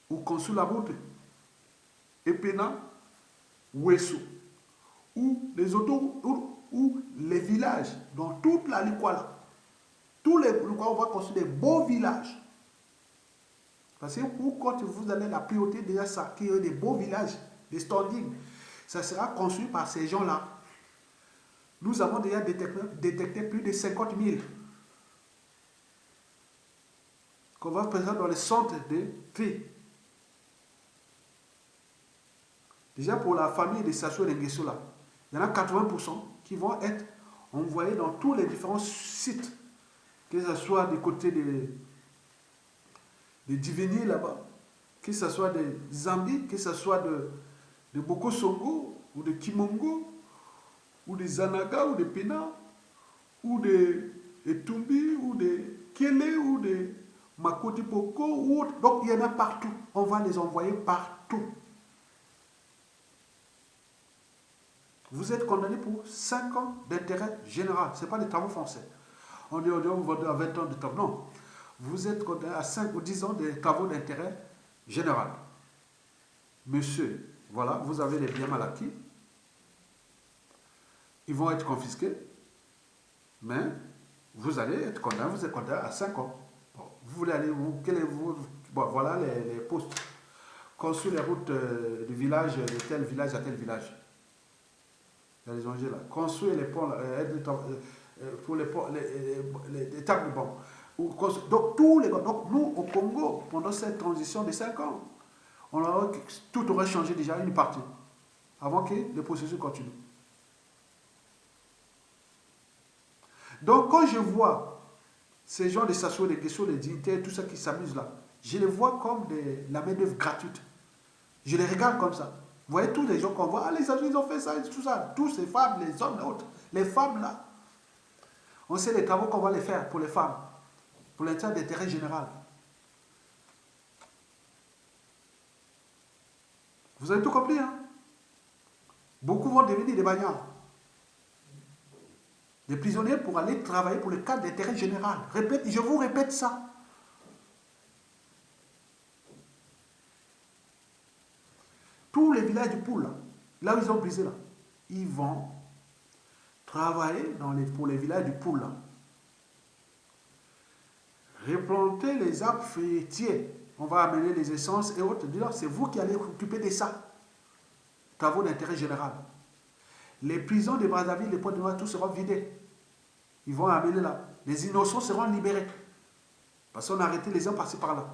[SPEAKER 1] Ou construire la route Epena, Ouesso. Ou les ou les villages dans toute la Likola. Tous les Likola, on va construire des beaux villages. Parce que quand vous allez la priorité déjà ça, qu'il y ait des beaux villages, des standings, ça sera construit par ces gens-là. Nous avons déjà détecté plus de 50 000 qu'on va présenter dans les centres de tri. Déjà pour la famille de Sassou et de Nguesso là, il y en a 80% qui vont être envoyés dans tous les différents sites, que ce soit du côté de Divini là-bas, que ce soit de Zambie, que ce soit de Boko Songo, ou de Kimongo, ou de Zanaga, ou de Pena, ou de Etumbi, ou de Kele, ou de Makoti Poko, donc il y en a partout. On va les envoyer partout. Vous êtes condamné pour 5 ans d'intérêt général. Ce n'est pas des travaux français. On dit, vous vendez à 20 ans de travaux. Non. Vous êtes condamné à 5 ou 10 ans de travaux d'intérêt général. Monsieur, voilà, vous avez les biens mal acquis. Ils vont être confisqués. Mais vous allez être condamné, vous êtes condamné à 5 ans. Bon, vous voulez aller où? Bon, voilà les postes. Construire les routes du village, de tel village à tel village. Il y a les enjeux là. Construire les ponts, pour les ponts, les tables de banc. Donc, donc, nous, au Congo, pendant cette transition de 5 ans, tout aurait changé déjà une partie, avant que le processus continue. Donc, quand je vois ces gens de Sassou, des questions, des dignitaires, tout ça qui s'amusent là, je les vois comme la main-d'œuvre gratuite. Je les regarde comme ça. Vous voyez tous les gens qu'on voit, ah, les Sassou, ils ont fait ça, tout ça. Tous ces femmes, les hommes, les autres, les femmes là. On sait les travaux qu'on va les faire pour les femmes, pour l'intérêt d'intérêt général. Vous avez tout compris, hein? Beaucoup vont devenir des bagnards, des prisonniers pour aller travailler pour le cadre d'intérêt général. Répète, je vous répète ça. Tous les villages du Poul, là où ils ont brisé, là, ils vont travailler pour les villages du Poul. Replanter les arbres fruitiers. On va amener les essences et autres. C'est vous qui allez vous occuper de ça. Travaux d'intérêt général. Les prisons de Brazzaville, les points de Nord, tout seront vidés. Ils vont amener là. Les innocents seront libérés. Parce qu'on a arrêté les gens par-ci par-là.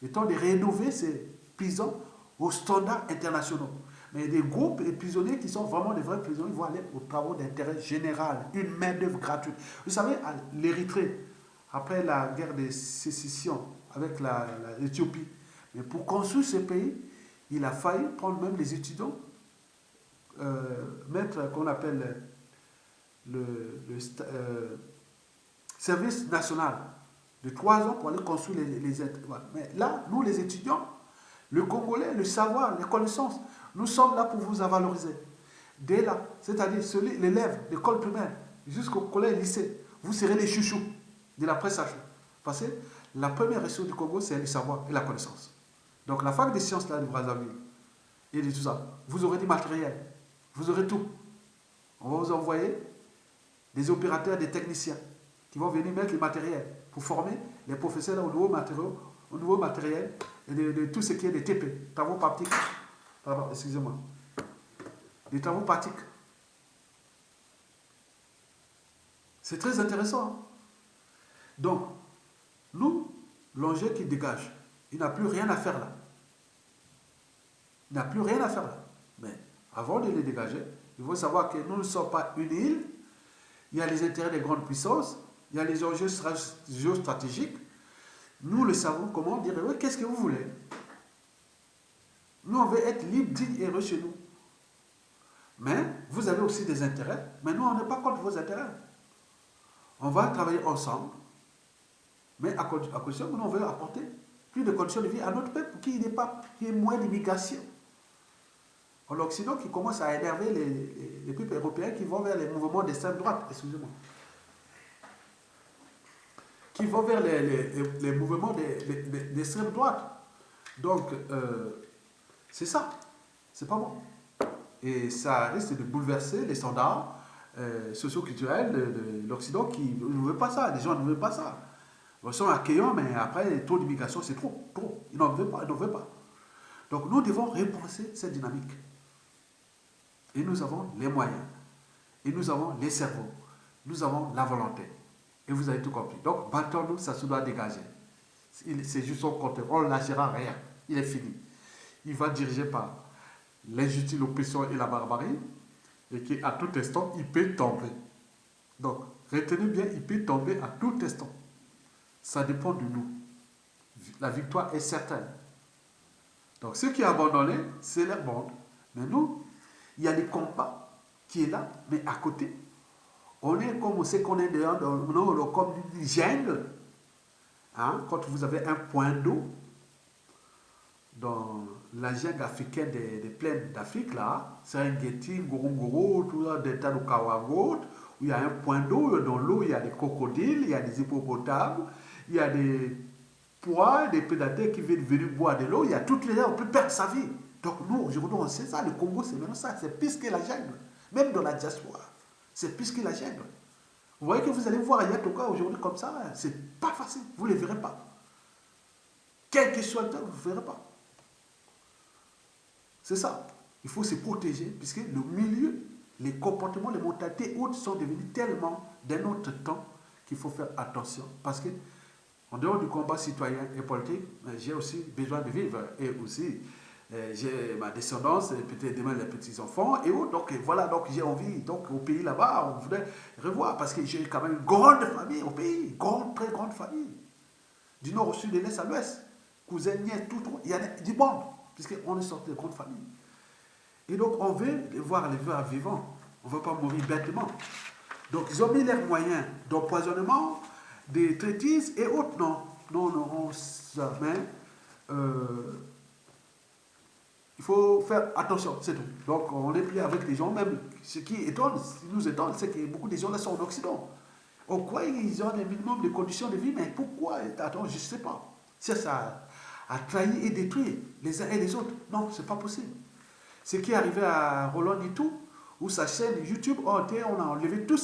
[SPEAKER 1] Il est temps de rénover ces prisons aux standards internationaux. Mais des groupes de prisonniers qui sont vraiment des vrais prisonniers, ils vont aller aux travaux d'intérêt général. Une main-d'œuvre gratuite. Vous savez, l'Érythrée, après la guerre de sécession avec l'Éthiopie, mais pour construire ce pays, il a failli prendre même les étudiants, mettre qu'on appelle le service national de 3 ans pour aller construire les aides. Mais là, nous les étudiants, le Congolais, le savoir, les connaissances, nous sommes là pour vous valoriser. Dès là, c'est-à-dire l'élève d'école primaire jusqu'au collège lycée, vous serez les chouchous de la presse à chaud. Parce que la première ressource du Congo, c'est le savoir et la connaissance. Donc la fac des sciences là de Brazzaville et de tout ça, vous aurez du matériel, vous aurez tout. On va vous envoyer des opérateurs, des techniciens qui vont venir mettre le matériel pour former les professeurs au nouveau matériel et de tout ce qui est des TP, travaux pratiques. Pardon, excusez-moi. Des travaux pratiques. C'est très intéressant. Hein? Donc, nous, l'enjeu qui dégage, il n'a plus rien à faire là. Il n'a plus rien à faire là. Mais avant de les dégager, il faut savoir que nous ne sommes pas une île. Il y a les intérêts des grandes puissances, il y a les enjeux géostratégiques. Nous le savons comment dire, oui, qu'est-ce que vous voulez? Nous, on veut être libre, digne et heureux chez nous. Mais vous avez aussi des intérêts, mais nous, on n'est pas contre vos intérêts. On va travailler ensemble, mais à condition que nous, on veut apporter plus de conditions de vie à notre peuple, qui ait moins d'immigration. En l'Occident qui commence à énerver les peuples européens qui vont vers les mouvements d'extrême droite, excusez-moi. Qui vont vers les mouvements d'extrême droite. Donc, c'est ça. C'est pas bon. Et ça risque de bouleverser les standards socio-culturels de l'Occident qui ne veut pas ça. Les gens ne veulent pas ça. Ils sont accueillants, mais après, le taux d'immigration, c'est trop. Ils n'en veulent pas. Donc, nous devons repenser cette dynamique. Et nous avons les moyens. Et nous avons les cerveaux. Nous avons la volonté. Et vous avez tout compris. Donc, battons-nous, ça se doit dégager. C'est juste son compte. On ne lâchera rien. Il est fini. Il va diriger par l'injustice, l'oppression et la barbarie. Et qu'à tout instant, il peut tomber. Donc, retenez bien, il peut tomber à tout instant. Ça dépend de nous. La victoire est certaine. Donc, ceux qui ont abandonné, c'est leur monde. Mais nous, il y a des combats qui est là, mais à côté, on est comme on sait qu'on est comme une jungle. Hein? Quand vous avez un point d'eau dans la jungle africaine des plaines d'Afrique, là, Serengeti, Ngorongoro, tout ça, Delta du Kawango, où il y a un point d'eau, dans l'eau, il y a des crocodiles, il y a des hippopotames, il y a des pois, des prédateurs qui viennent venir boire de l'eau, il y a toutes les gens, on peut perdre sa vie. Donc nous, aujourd'hui, on sait ça, le Congo, c'est maintenant ça, c'est pire que la jungle. Même dans la diaspora, c'est plus que la jungle. Vous voyez que vous allez voir Yatoka aujourd'hui comme ça, c'est pas facile, vous ne le verrez pas. Quel que soit le temps, vous ne le verrez pas. C'est ça. Il faut se protéger, puisque le milieu, les comportements, les mentalités autres sont devenus tellement d'un autre temps qu'il faut faire attention. Parce que, en dehors du combat citoyen et politique, j'ai aussi besoin de vivre. Et aussi, j'ai ma descendance, peut-être demain les petits-enfants et autres. Donc voilà, donc j'ai envie, donc au pays là-bas, on voudrait revoir. Parce que j'ai quand même une grande famille au pays, très grande famille. Du nord au sud, de l'est à l'ouest. Cousins, nièces, tout, il y a du monde. Puisqu'on est sorti de grandes familles. Et donc, on veut voir les vivants. On ne veut pas mourir bêtement. Donc, ils ont mis leurs moyens d'empoisonnement, des traitises et autres. Non, non, non, mais il faut faire attention, c'est tout. Donc, on est pris avec des gens, même ce qui étonne, ce qui nous étonne, c'est que beaucoup de gens là sont en Occident. On croit qu'ils ont un minimum de conditions de vie, mais pourquoi? Attends, je ne sais pas. Ça a trahi et détruit les uns et les autres. Non, c'est pas possible. Ce qui est arrivé à Roland Nitou, où sa chaîne YouTube, on a enlevé tous